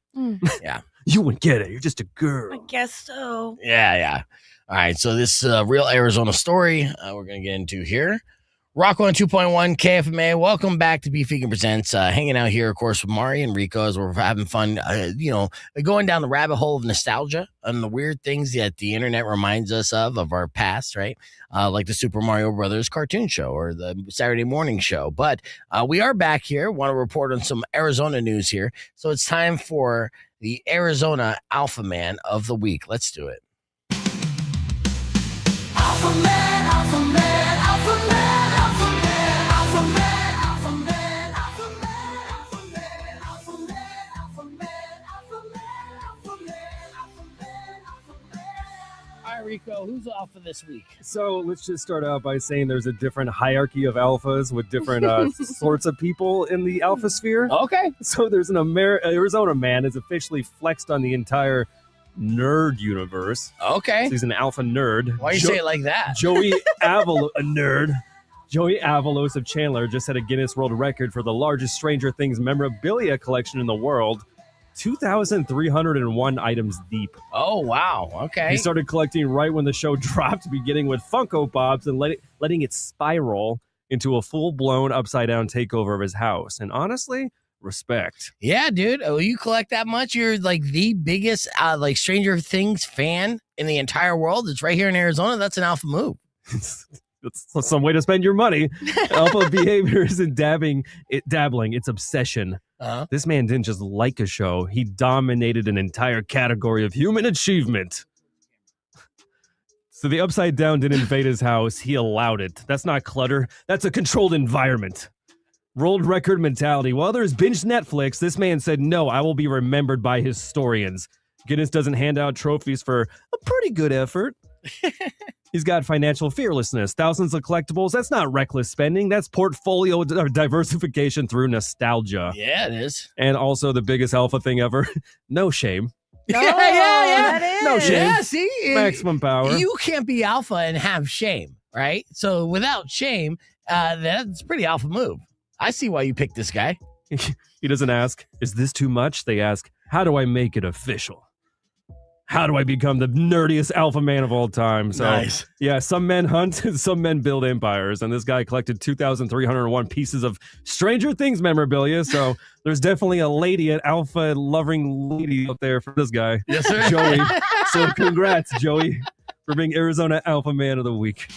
Yeah. You wouldn't get it. You're just a girl. I guess so. Yeah. All right, so this real Arizona story we're going to get into here. Rock 102.1 KFMA. Welcome back to Beef Vegan Presents. Hanging out here, of course, with Mari and Rico as we're having fun, going down the rabbit hole of nostalgia and the weird things that the internet reminds us of our past, right? Like the Super Mario Brothers cartoon show or the Saturday morning show. But we are back here. Want to report on some Arizona news here. So it's time for the Arizona Alpha Man of the week. Let's do it. Alpha Man, Alpha Man, Alpha Man. All right, Rico, who's alpha this week? So let's just start out by saying there's a different hierarchy of alphas with different sorts of people in the alpha sphere. Okay. So there's an Arizona man has officially flexed on the entire nerd universe. Okay. So he's an alpha nerd. Why you say it like that? Joey Avalos, a nerd. Joey Avalos of Chandler just set a Guinness World Record for the largest Stranger Things memorabilia collection in the world. 2,301 items deep. Oh, wow. Okay. He started collecting right when the show dropped, beginning with Funko Pops and letting it spiral into a full-blown upside-down takeover of his house. And honestly, respect. Yeah, dude. Oh, you collect that much? You're like the biggest Stranger Things fan in the entire world. It's right here in Arizona. That's an alpha move. It's some way to spend your money. Alpha behavior isn't dabbling, it's obsession. This man didn't just like a show, he dominated an entire category of human achievement. So the upside down didn't invade his house, he allowed it. That's not clutter, that's a controlled environment. World record mentality. While others binged Netflix, this man said, no, I will be remembered by historians. Guinness doesn't hand out trophies for a pretty good effort. He's got financial fearlessness, thousands of collectibles. That's not reckless spending. That's portfolio diversification through nostalgia. Yeah, it is. And also the biggest alpha thing ever, no shame. No, yeah. that is. No shame. Yeah, see? Maximum power. You can't be alpha and have shame, right? So without shame, that's a pretty alpha move. I see why you picked this guy. He doesn't ask, is this too much? They ask, how do I make it official? How do I become the nerdiest alpha man of all time? So, Nice. Yeah, some men hunt and some men build empires. And this guy collected 2,301 pieces of Stranger Things memorabilia. So there's definitely a lady, an alpha loving lady out there for this guy. Yes, sir. Joey. So congrats, Joey, for being Arizona Alpha Man of the Week.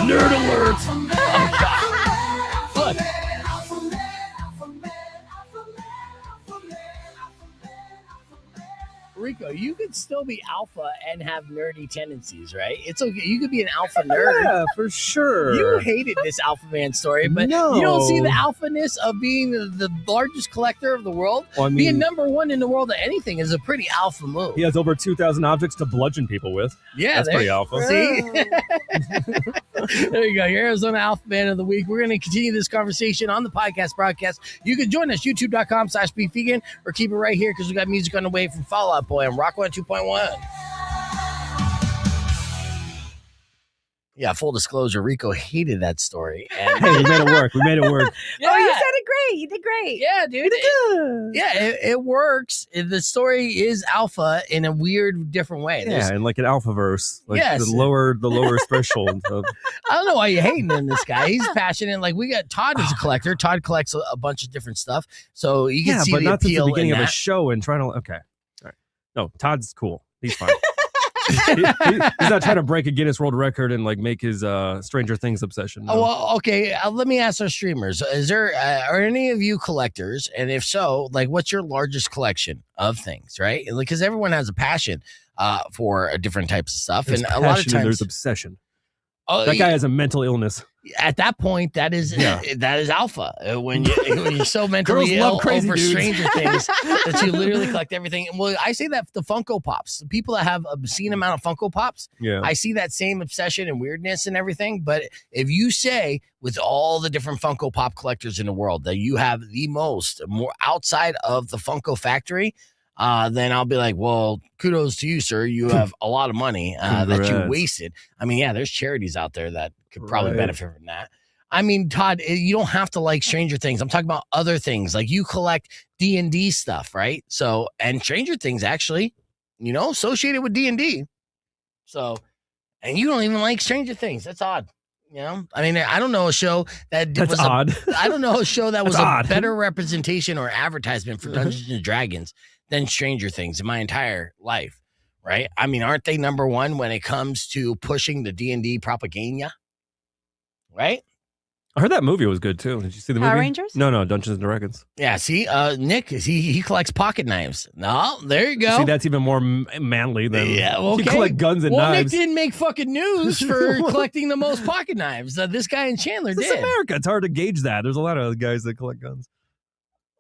Nerd alert. Look. Rico, you could still be alpha and have nerdy tendencies, right? It's okay. You could be an alpha nerd. Yeah, for sure. You hated this alpha man story, but No. you don't see the alphaness of being the largest collector of the world. Well, I mean, Being number one in the world of anything is a pretty alpha move. he has over 2,000 objects to bludgeon people with. Yeah, That's pretty alpha. See? There you go. Your Arizona Alpha Man of the Week. We're going to continue this conversation on the podcast broadcast. You can join us, youtube.com/beefvegan, or keep it right here because we got music on the way from Fall Out Boy on Rock 102.1. Yeah, full disclosure, Rico hated that story. And Hey, we made it work. We made it work. Oh, you said it great. You did great. Yeah, dude. It works. The story is alpha in a weird, different way. Yeah, and like an alphaverse. Like Yes. the lower threshold. Of, I don't know why you're hating on this guy. He's passionate. Like, we got Todd as a collector. Todd collects a bunch of different stuff. So you can see but the not since appeal the beginning in of a that. show and trying to. Okay. All right. No, Todd's cool. He's fine. He's not trying to break a Guinness World Record and like make his Stranger Things obsession. No. Oh, well, okay. Let me ask our streamers: is there are any of you collectors? And if so, like, what's your largest collection of things? Right? Because everyone has a passion for different types of stuff, There's and a lot of passion and times there's obsession. oh, That guy has a mental illness. at that point, that is alpha. When you're so mentally Girls ill love crazy over dudes. Stranger Things that you literally collect everything. Well, I say that for the Funko Pops, people that have obscene amount of Funko Pops, Yeah. I see that same obsession and weirdness and everything. But if you say with all the different Funko Pop collectors in the world that you have the most more outside of the Funko factory, then I'll be like, well, kudos to you, sir. You have a lot of money that you Congrats. wasted. I mean, yeah, there's charities out there that could probably Right. benefit from that. I mean, Todd, you don't have to like Stranger Things. I'm talking about other things. Like, you collect D&D stuff, right? So, and Stranger Things actually, associated with D&D. So, and you don't even like Stranger Things. That's odd. I mean, I don't know a show that That's was odd. I don't know a show that was That's a odd. better representation or advertisement for Dungeons and Dragons than Stranger Things in my entire life, right? I mean, aren't they number one when it comes to pushing the D&D propaganda, right? I heard that movie was good too. Did you see the movie? Power Rangers? No, Dungeons and Dragons. Yeah, see, Nick, he collects pocket knives. No, there you go. See, that's even more manly than Yeah, okay. you collect guns and well, knives. Nick didn't make fucking news for collecting the most pocket knives. This guy in Chandler This is did. America. It's hard to gauge that. There's a lot of guys that collect guns.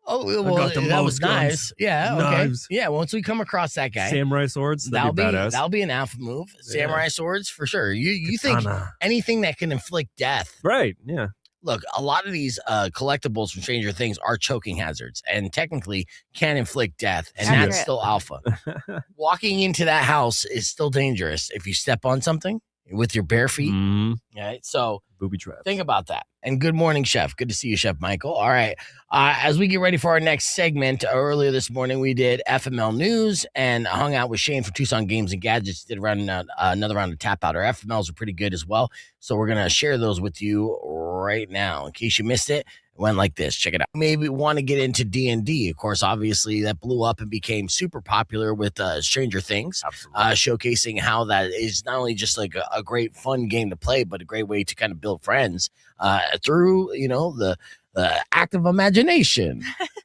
Oh, I well, got the that most was guns. knives. Yeah, okay. Knives. Yeah, once we come across that guy, Samurai swords. That'd be badass. that'll be an alpha move. Yeah. Samurai swords for sure. You think Katana. anything that can inflict death? Right. Yeah. Look, a lot of these collectibles from Stranger Things are choking hazards and technically can inflict death, and Accurate. that's still alpha. Walking into that house is still dangerous if you step on something with your bare feet. Mm, Right? So booby traps. think about that. And good morning, Chef. Good to see you, Chef Michael. All right. As we get ready for our next segment, earlier this morning we did FML News and hung out with Shane from Tucson Games and Gadgets. Did another round of tap out. Our FMLs are pretty good as well. So we're going to share those with you right now in case you missed it. went like this. Check it out. Maybe want to get into D&D. Of course, obviously that blew up and became super popular with Stranger Things, showcasing how that is not only just like a great fun game to play, but a great way to kind of build friends through, the act of imagination.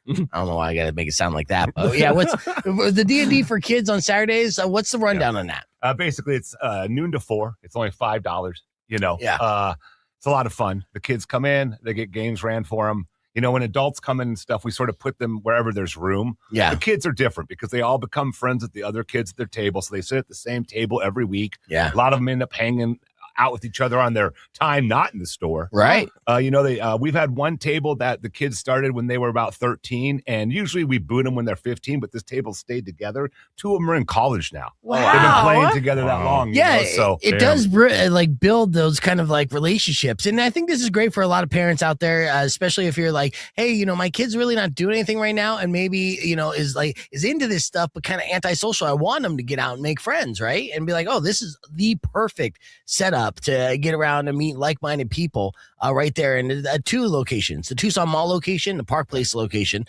I don't know why I got to make it sound like that. But yeah, what's the D&D for kids on Saturdays? What's the rundown on that? Basically, it's noon to 4. It's only $5. Yeah. It's a lot of fun. The kids come in, they get games ran for them. When adults come in and stuff, we sort of put them wherever there's room. Yeah. The kids are different because they all become friends with the other kids at their table. So they sit at the same table every week. Yeah. A lot of them end up hanging out with each other on their time not in the store. Right. We've had one table that the kids started when they were about 13, and usually we boot them when they're 15, but this table stayed together. 2 of them are in college now. Wow. They've been playing together that long. Yeah, So it does build those kind of like relationships. And I think this is great for a lot of parents out there, especially if you're like, hey, my kid's really not doing anything right now. And maybe, is into this stuff, but kind of antisocial. I want them to get out and make friends, right? And be like, oh, this is the perfect setup to get around and meet like-minded people right there in 2 locations, the Tucson Mall location, the Park Place location,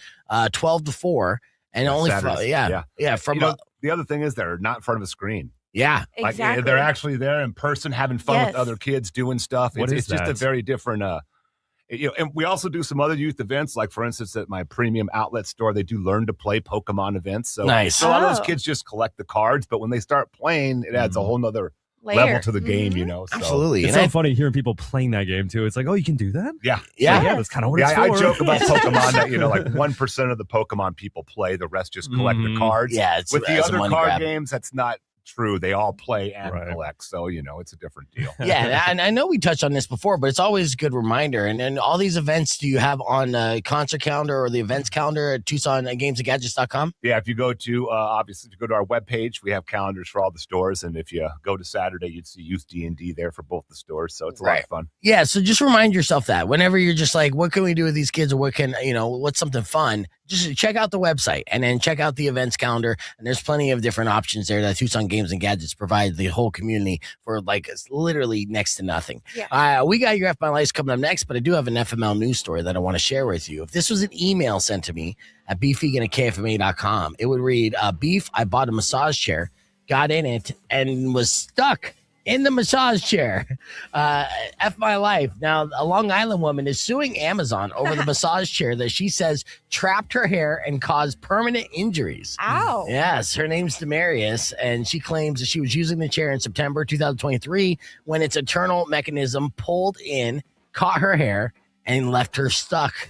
12 to 4, and only from the other thing is they're not in front of a screen. Yeah, like they're actually there in person having fun with other kids doing stuff. It's just a very different and we also do some other youth events, like for instance at my premium outlet store, they do learn to play Pokemon events. So nice. So a lot of those kids just collect the cards, but when they start playing, it adds a whole nother level to the game, So. Absolutely. It's so funny hearing people playing that game too. It's like, oh, you can do that? Yeah. That's kind of what it's for. I joke about Pokemon that, like 1% of the Pokemon people play, the rest just collect the cards. Yeah. With the other card games, that's not true. They all play and collect. So, it's a different deal. Yeah. And I know we touched on this before, but it's always a good reminder. And all these events do you have on concert calendar or the events calendar at Tucson Games and Gadgets.com? Yeah. If you go to, obviously, if you go to our webpage, we have calendars for all the stores. And if you go to Saturday, you'd see Youth D&D there for both the stores. So it's a lot of fun. Yeah. So just remind yourself that whenever you're just like, what can we do with these kids, or what can, what's something fun? Just check out the website and then check out the events calendar. And there's plenty of different options there that Tucson Games and Gadgets provide the whole community for like literally next to nothing. Yeah. We got your F My Life coming up next, but I do have an FML news story that I want to share with you. If this was an email sent to me at beefvegan@kfma.com, it would read, Beef, I bought a massage chair, got in it, and was stuck in the massage chair. F My Life. Now, a Long Island woman is suing Amazon over the massage chair that she says trapped her hair and caused permanent injuries. Ow. Yes, her name's Demarius, and she claims that she was using the chair in September 2023 when its internal mechanism pulled in, caught her hair, and left her stuck.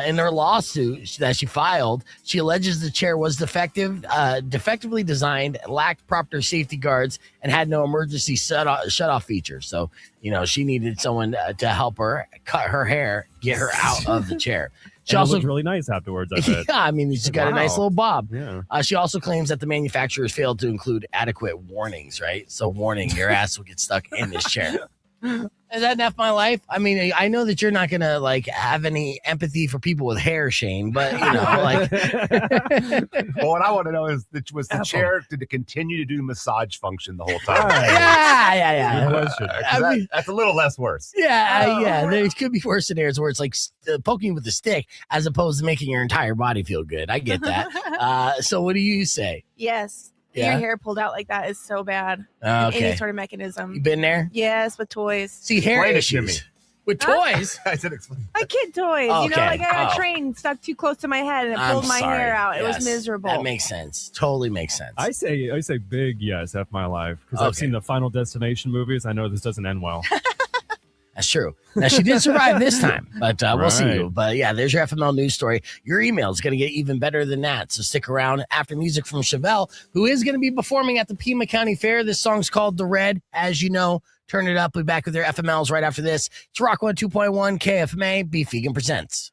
In her lawsuit that she filed, she alleges the chair was defectively designed, lacked proper safety guards, and had no emergency shut-off feature. So, she needed someone to help her cut her hair, get her out of the chair. She also looked really nice afterwards, I bet. Yeah, I mean, she's got a nice little bob. Yeah. She also claims that the manufacturers failed to include adequate warnings, right? So, warning, your ass will get stuck in this chair. Is that F My Life? I mean, I know that you're not gonna like have any empathy for people with hair, Shane, but like. Well, what I want to know is, was the chair, did it continue to do massage function the whole time? Yeah. Good question. That's a little less worse. Yeah. There could be worse scenarios where it's like poking with a stick as opposed to making your entire body feel good. I get that. So, what do you say? Yes. Yeah? Your hair pulled out like that is so bad. Okay. Any sort of mechanism. You been there? Yes, with toys. See, hair Explain it to issues. me. With toys? I said explain. My kid toys. Okay. Like I had a train stuck too close to my head and it pulled my hair out. It was miserable. That makes sense. Totally makes sense. I say big yes, F My Life, because I've seen the Final Destination movies. I know this doesn't end well. That's true. Now, she did survive this time, but we'll see Right. you. But yeah, there's your FML news story. Your email is going to get even better than that. So stick around after music from Chevelle, who is going to be performing at the Pima County Fair. This song's called The Red. As you know, turn it up. We'll be back with your FMLs right after this. It's Rock 102.1 KFMA. Beef Vegan presents.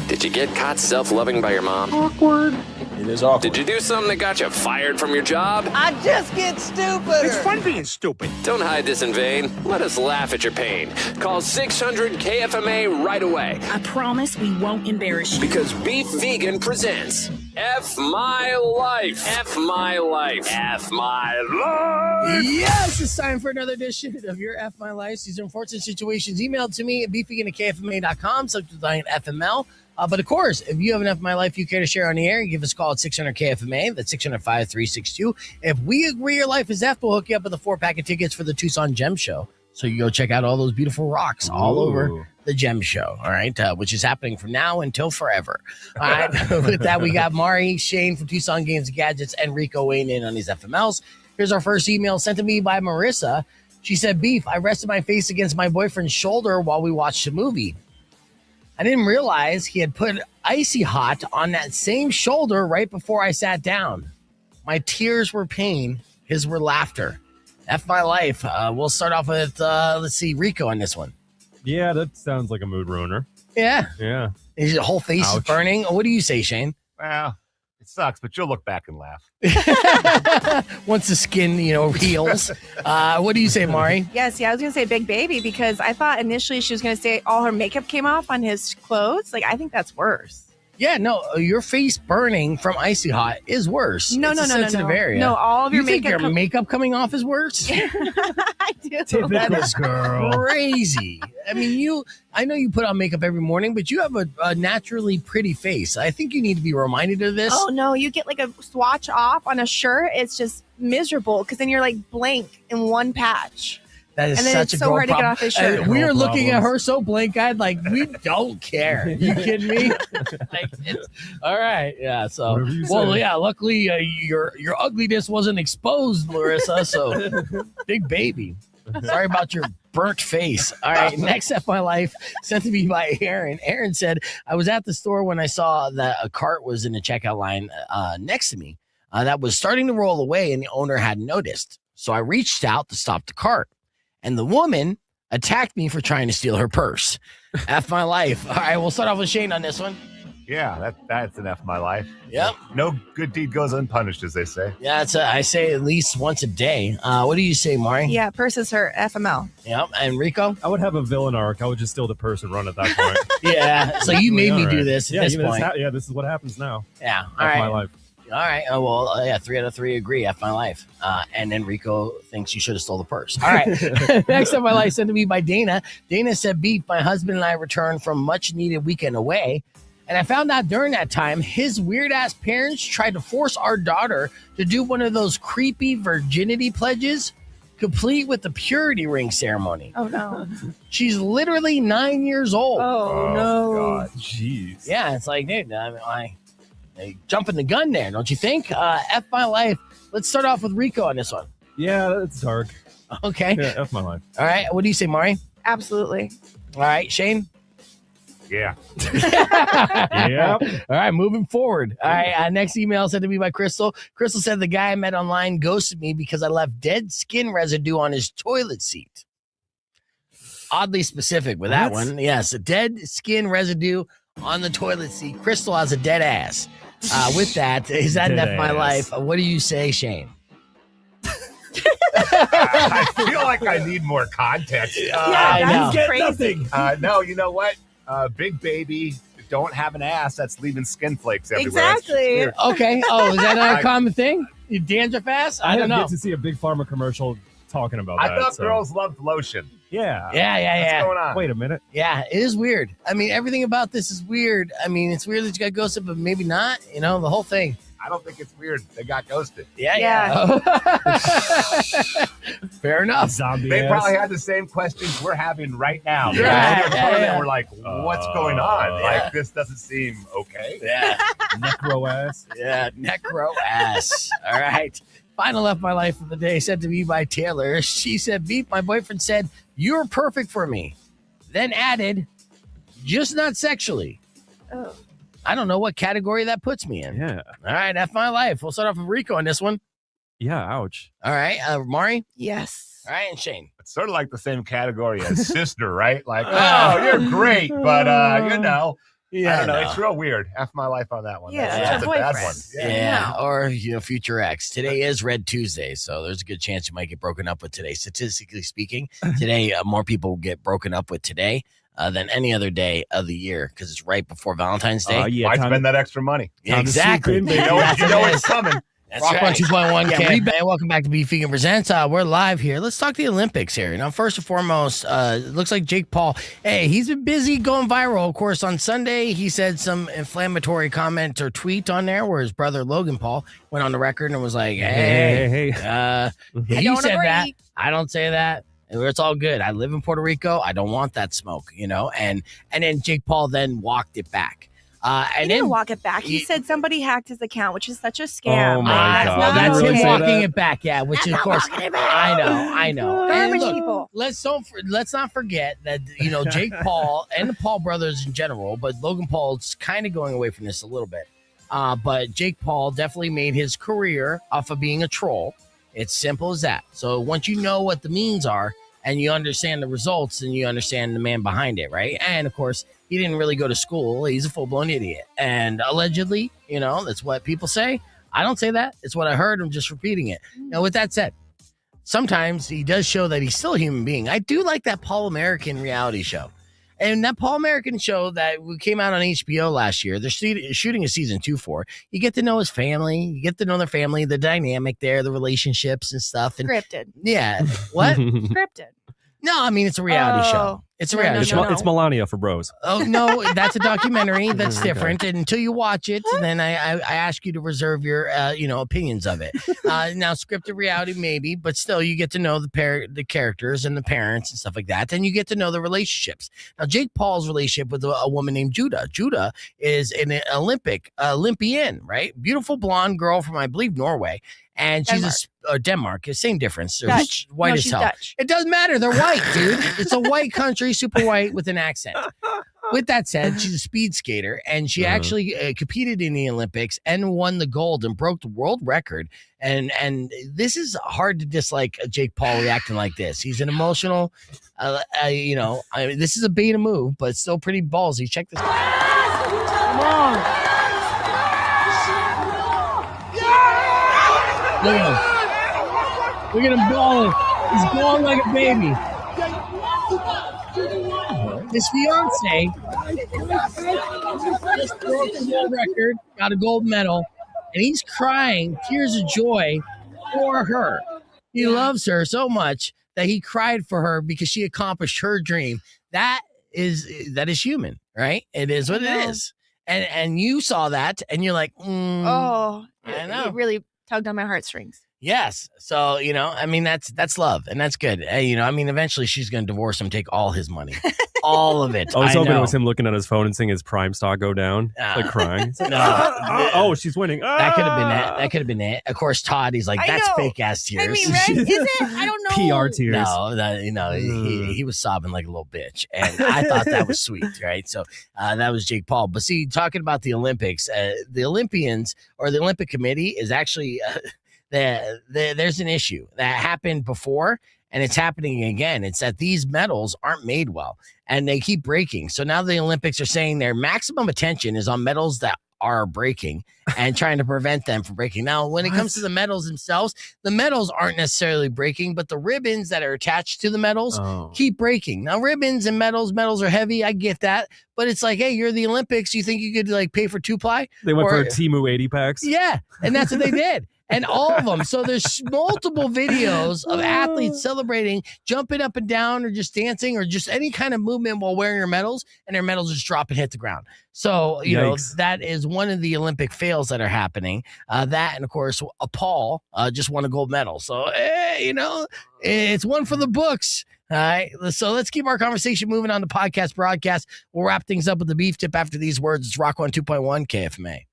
Did you get caught self-loving by your mom? Awkward. It is awkward. Did you do something that got you fired from your job? I just get stupid. It's fun being stupid. Don't hide this in vain. Let us laugh at your pain. Call 600-KFMA right away. I promise we won't embarrass you. Because Beef Vegan presents F my life. F my life. F my life. Yes, it's time for another edition of your F My Life. These are unfortunate situations emailed to me at beefing@kfma.com, subject line FML. But of course, if you have an F My Life you care to share on the air, give us a call at 600-KFMA. That's 600-5362. If we agree your life is F, we'll hook you up with a 4-pack of tickets for the Tucson Gem Show. So you go check out all those beautiful rocks all over the Gem Show, all right, which is happening from now until forever. All right, with that, we got Mari, Shane from Tucson Games and Gadgets, and Rico weighing in on these FMLs. Here's our first email sent to me by Marissa. She said, Beef, I rested my face against my boyfriend's shoulder while we watched a movie. I didn't realize he had put Icy Hot on that same shoulder right before I sat down. My tears were pain, his were laughter. F my life. We'll start off with, let's see, Rico on this one. Yeah, that sounds like a mood ruiner. Yeah. Yeah. His whole face is burning. What do you say, Shane? Well, it sucks, but you'll look back and laugh. Once the skin, heals. What do you say, Mari? Yes, I was going to say big baby because I thought initially she was going to say all her makeup came off on his clothes. Like, I think that's worse. Yeah, no, your face burning from Icy Hot is worse. No, it's no, a sensitive area. No, all of your think makeup. your makeup coming off is worse? I do. That is crazy. I mean, I know you put on makeup every morning, but you have a naturally pretty face. I think you need to be reminded of this. Oh, no, you get like a swatch off on a shirt. It's just miserable because then you're like blank in one patch. That is and then such it's a so girl hard to get off his shirt. We are looking at her so blank-eyed, like we don't care. You kidding me? All right, yeah. So, yeah. Luckily, your ugliness wasn't exposed, Larissa. So, big baby. Sorry about your burnt face. All right, next F My Life sent to me by Aaron. Aaron said, I was at the store when I saw that a cart was in the checkout line next to me that was starting to roll away, and the owner hadn't noticed. So I reached out to stop the cart. And the woman attacked me for trying to steal her purse. F my life. All right, we'll start off with Shane on this one. Yeah, that's an F my life. Yep. No good deed goes unpunished, as they say. Yeah, I say at least once a day. What do you say, Mari? Yeah, purse is her FML. Yep. And Rico? I would have a villain arc. I would just steal the purse and run at that point. Yeah. So you made me do this at this point. This is what happens now. Yeah. All right. My life. All right. Oh, well, 3 out of 3 agree. F my life. And then Rico thinks you should have stole the purse. All right. Next up, my life sent to me by Dana. Dana said, Beef, my husband and I returned from much needed weekend away. And I found out during that time, his weird ass parents tried to force our daughter to do one of those creepy virginity pledges, complete with the purity ring ceremony. Oh, no. She's literally 9 years old. Oh no. God. Jeez. Yeah. It's like, dude, They jumping the gun there, don't you think? F my life. Let's start off with Rico on this one. Yeah, it's dark. Okay. Yeah, F my life. All right. What do you say, Mari? Absolutely. All right. Shane? Yeah. Yep. All right. Moving forward. All right. Next email sent to me by Crystal. Crystal said the guy I met online ghosted me because I left dead skin residue on his toilet seat. Oddly specific with that one. Yes. A dead skin residue on the toilet seat. Crystal has a dead ass. With that, is that enough my life? What do you say, Shane? I feel like I need more context. That's crazy. No, you know what? Big baby, don't have an ass that's leaving skin flakes everywhere. Exactly. Okay. Oh, is that not a common thing? You dandruff ass? I don't know. Get to see a big pharma commercial talking about I that. thought girls loved lotion. Yeah. Yeah. What's going on? Wait a minute. Yeah, it is weird. I mean, everything about this is weird. I mean, it's weird that you got ghosted, but maybe not. The whole thing. I don't think it's weird. They got ghosted. Yeah. Fair enough. Zombie They ass. probably had the same questions we're having right now. Yeah. We're like, what's going on? Like, this doesn't seem okay. Yeah. necro ass. Yeah, necro ass. All right. Final F my life of the day sent to me by Taylor. She said, Beep, my boyfriend said, you're perfect for me. Then added, just not sexually. Oh. I don't know what category that puts me in. Yeah. All right, F my life. We'll start off with Rico on this one. Yeah, ouch. All right, Mari. Yes. All right, and Shane. It's sort of like the same category as sister, right? Like, oh, you're great, but I don't know. It's real weird. F my life on that one. Yeah, that's a bad one. Yeah. Or future ex. Today is Red Tuesday, so there's a good chance you might get broken up with today. Statistically speaking, today more people get broken up with today than any other day of the year because it's right before Valentine's Day. Why spend that extra money? Yeah, exactly. You know it's coming. That's Rock right. 2.1 Yeah, welcome back to Beef Vegan Presents. We're live here. Let's talk the Olympics here. Now, first and foremost, it looks like Jake Paul. Hey, he's been busy going viral. Of course, on Sunday, he said some inflammatory comment or tweet on there where his brother Logan Paul went on the record and was like, "Hey, he said that. I don't say that. It's all good. I live in Puerto Rico. I don't want that smoke, you know." And then Jake Paul then walked it back. He didn't walk it back. He said somebody hacked his account, which is such a scam. Oh my God. Well, that's Really him say walking that? it back, yeah. Which That's of not course, walking it back. I know. And Garbage look, people. let's not forget that Jake Paul and the Paul brothers in general, but Logan Paul's kind of going away from this a little bit. But Jake Paul definitely made his career off of being a troll. It's simple as that. So once you know what the means are and you understand the results, and you understand the man behind it, right? And of course, he didn't really go to school. He's a full-blown idiot. And allegedly, that's what people say. I don't say that. It's what I heard. I'm just repeating it. Now, with that said, sometimes he does show that he's still a human being. I do like that Paul American reality show. And that Paul American show that came out on HBO last year, they're shooting a season 2 for. You get to know his family. You get to know their family, the dynamic there, the relationships and stuff. And Scripted. yeah. What? Scripted. No, I mean, it's a reality show. It's a reality show. It's Melania for bros. Oh, no, that's a documentary. That's different. And until you watch it, then I ask you to reserve your, opinions of it. Now, scripted reality, maybe, but still, you get to know the characters and the parents and stuff like that. Then you get to know the relationships. Now, Jake Paul's relationship with a woman named Judah. Judah is an Olympian, right? Beautiful blonde girl from, I believe, Norway. And she's Denmark. Same difference. They're Dutch. white No, as she's hell. Dutch. It doesn't matter. They're white, dude. It's a white country, super white with an accent. With that said, she's a speed skater, and she actually competed in the Olympics and won the gold and broke the world record. And this is hard to dislike Jake Paul reacting like this. He's an emotional, this is a beta move, but it's still pretty ballsy. Check this out. Come on. Look at him. Look at him balling. He's balling like a baby. His fiance just broke the world record, got a gold medal, and he's crying tears of joy for her. He loves her so much that he cried for her because she accomplished her dream. That is human, right? It is what it is. And you saw that, and you're like, I know. It really tugged on my heartstrings. Yes. So, that's love, and that's good. Eventually she's going to divorce him, take all his money, all of it. I was hoping it was him looking at his phone and seeing his prime stock go down, like crying. No. She's winning. That could have been it. That could have been it. Of course, Todd, he's like, that's fake ass tears. I mean, right? Is it? I don't know. PR tears. No, he was sobbing like a little bitch, and I thought that was sweet, right? So that was Jake Paul. But see, talking about the Olympics, the Olympians or the Olympic Committee is actually there's an issue that happened before, and it's happening again. It's that these medals aren't made well, and they keep breaking. So now the Olympics are saying their maximum attention is on medals that are breaking and trying to prevent them from breaking. Now, when it comes to the medals themselves, the medals aren't necessarily breaking, but the ribbons that are attached to the medals keep breaking. Now, ribbons and medals are heavy. I get that. But it's like, hey, you're the Olympics. You think you could pay for 2-ply? They went for Temu 80 packs. Yeah. And that's what they did. And all of them. So there's multiple videos of athletes celebrating, jumping up and down, or just dancing, or just any kind of movement while wearing their medals, and their medals just drop and hit the ground. So, that is one of the Olympic fails that are happening. That, and of course, Paul just won a gold medal. So, it's one for the books. All right. So let's keep our conversation moving on the podcast broadcast. We'll wrap things up with the beef tip after these words. It's Rock 102.1 KFMA.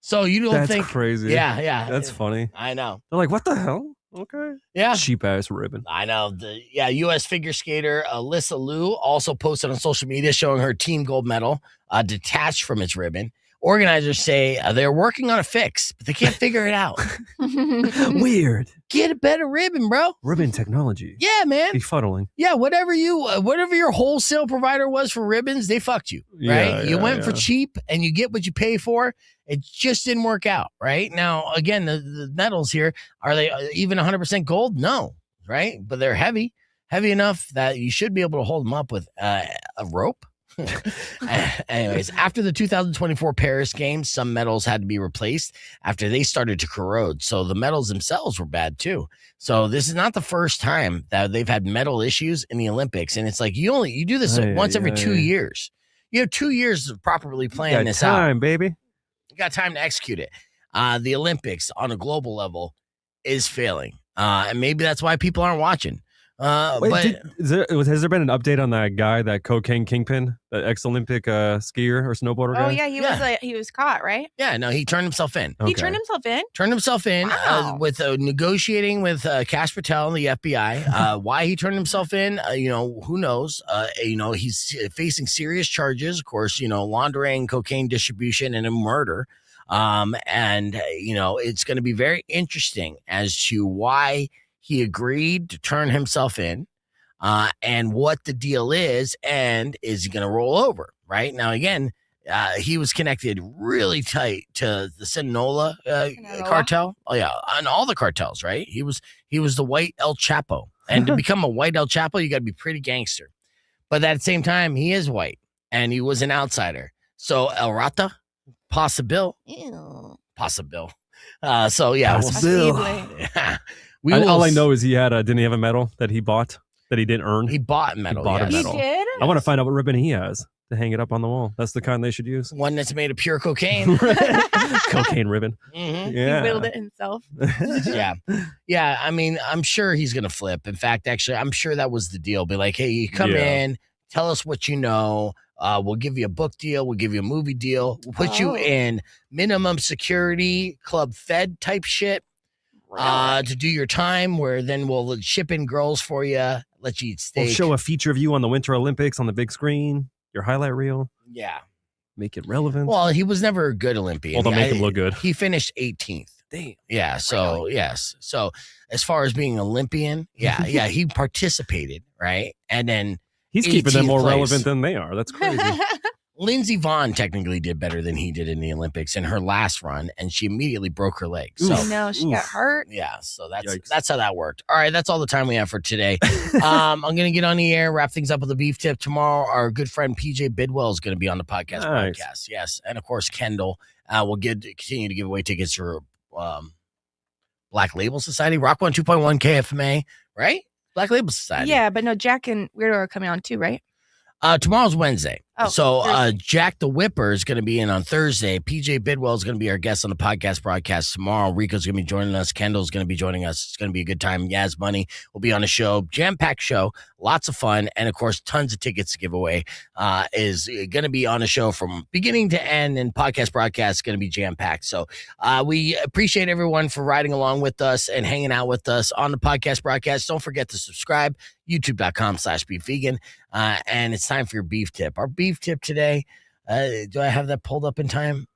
So you don't think crazy? Yeah. That's funny. I know. They're like, what the hell? Okay. Yeah. Cheap ass ribbon. I know. U.S. figure skater Alyssa Liu also posted on social media showing her team gold medal detached from its ribbon. Organizers say they're working on a fix, but they can't figure it out. Weird. Get a better ribbon, bro. Ribbon technology. Yeah, man. Befuddling. Yeah, whatever your wholesale provider was for ribbons, they fucked you, right? You went for cheap and you get what you pay for. It just didn't work out, right? Now, again, the medals here, are they even 100% gold? No, right? But they're heavy enough that you should be able to hold them up with A rope? Anyways, after the 2024 Paris Games, some medals had to be replaced after they started to corrode. So the medals themselves were bad too. So this is not the first time that they've had medal issues in the Olympics. And it's like you do this once every 2 years. You have 2 years of properly planning this out. Baby. You got time to execute it. The Olympics on a global level is failing. And maybe that's why people aren't watching. Has there been an update on that guy, that cocaine kingpin, that ex-Olympic skier or snowboarder guy? Oh yeah, he was caught, right? Yeah, no, he turned himself in. He turned himself in. Wow. With negotiating with Cash Patel and the FBI. Why he turned himself in, who knows? He's facing serious charges, of course, laundering, cocaine distribution, and a murder. It's going to be very interesting as to why he agreed to turn himself in, and what the deal is, and is he going to roll over? Right now, again, he was connected really tight to the Sinaloa cartel. Oh yeah, and all the cartels. Right? He was the white El Chapo, and to become a white El Chapo, you got to be pretty gangster. But at the same time, he is white, and he was an outsider. So El Rata, possible. So yeah, all I know is he had didn't he have a medal that he bought that he didn't earn? He bought a medal. A medal. He did? I want to find out what ribbon he has to hang it up on the wall. That's the kind they should use. One that's made of pure cocaine. Cocaine ribbon. Mm-hmm. Yeah. He whittled it himself. Yeah. I mean, I'm sure he's going to flip. In fact, actually, I'm sure that was the deal. Be like, hey, you come in, tell us what you know. We'll give you a book deal. We'll give you a movie deal. We'll put you in minimum security, Club Fed type shit. To do your time, where then we'll ship in girls for you, let you eat steak. We'll show a feature of you on the Winter Olympics on the big screen, your highlight reel. Yeah. Make it relevant. Well, he was never a good Olympian. Well, they'll make him look good. He finished 18th. Damn. Yeah, so, yes. So, as far as being an Olympian, he participated, right? And then he's keeping them more relevant than they are. That's crazy. Lindsey Vonn technically did better than he did in the Olympics in her last run, and she immediately broke her leg. So no, she got hurt. Yeah, so that's how that worked. All right, that's all the time we have for today. I'm gonna get on the air, wrap things up with a beef tip tomorrow. Our good friend PJ Bidwell is gonna be on the podcast. Yes, and of course Kendall. We'll continue to give away tickets for Black Label Society, Rock 102.1 KFMA, right? Black Label Society. Yeah, but no, Jack and Weirdo are coming on too, right? Tomorrow's Wednesday. Oh, so Jack the Whipper is going to be in on Thursday. PJ Bidwell is going to be our guest on the podcast broadcast tomorrow. Rico's going to be joining us. Kendall's going to be joining us. It's going to be a good time. Yaz Money will be on the show. Jam-packed show. Lots of fun. And, of course, tons of tickets to give away. Is going to be on the show from beginning to end, and podcast broadcast is going to be jam-packed. So we appreciate everyone for riding along with us and hanging out with us on the podcast broadcast. Don't forget to subscribe, youtube.com/beefvegan. And it's time for your beef tip. Our beef tip today, do I have that pulled up in time?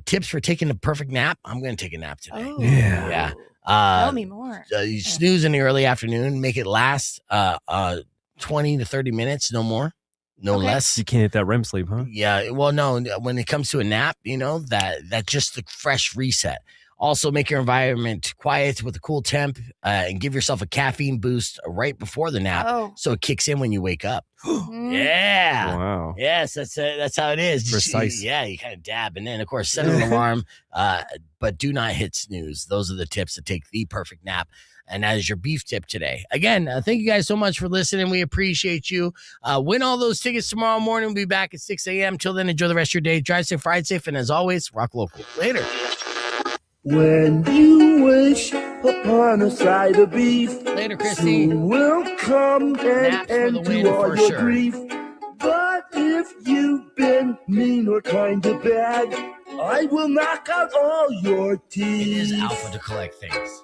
Tips for taking the perfect nap. I'm going to take a nap today. Oh. Yeah. Tell me more. You snooze in the early afternoon, make it last 20 to 30 minutes, no more, no less. You can't hit that REM sleep, huh? Yeah. Well, no, when it comes to a nap, that just the fresh reset. Also, make your environment quiet with a cool temp, and give yourself a caffeine boost right before the nap, so it kicks in when you wake up. Yeah. Wow. Yes, that's how it is. Precise. You kind of dab, and then of course set an alarm, but do not hit snooze. Those are the tips to take the perfect nap. And that is your beef tip today. Again, thank you guys so much for listening. We appreciate you. Win all those tickets tomorrow morning. We'll be back at 6 a.m. Till then, enjoy the rest of your day. Drive safe, ride safe, and as always, rock local. Later. When you wish upon a side of beef, later, Christy, will come and end to all your sure. grief. But if you've been mean or kind of bad, I will knock out all your teeth. It is alpha to collect things.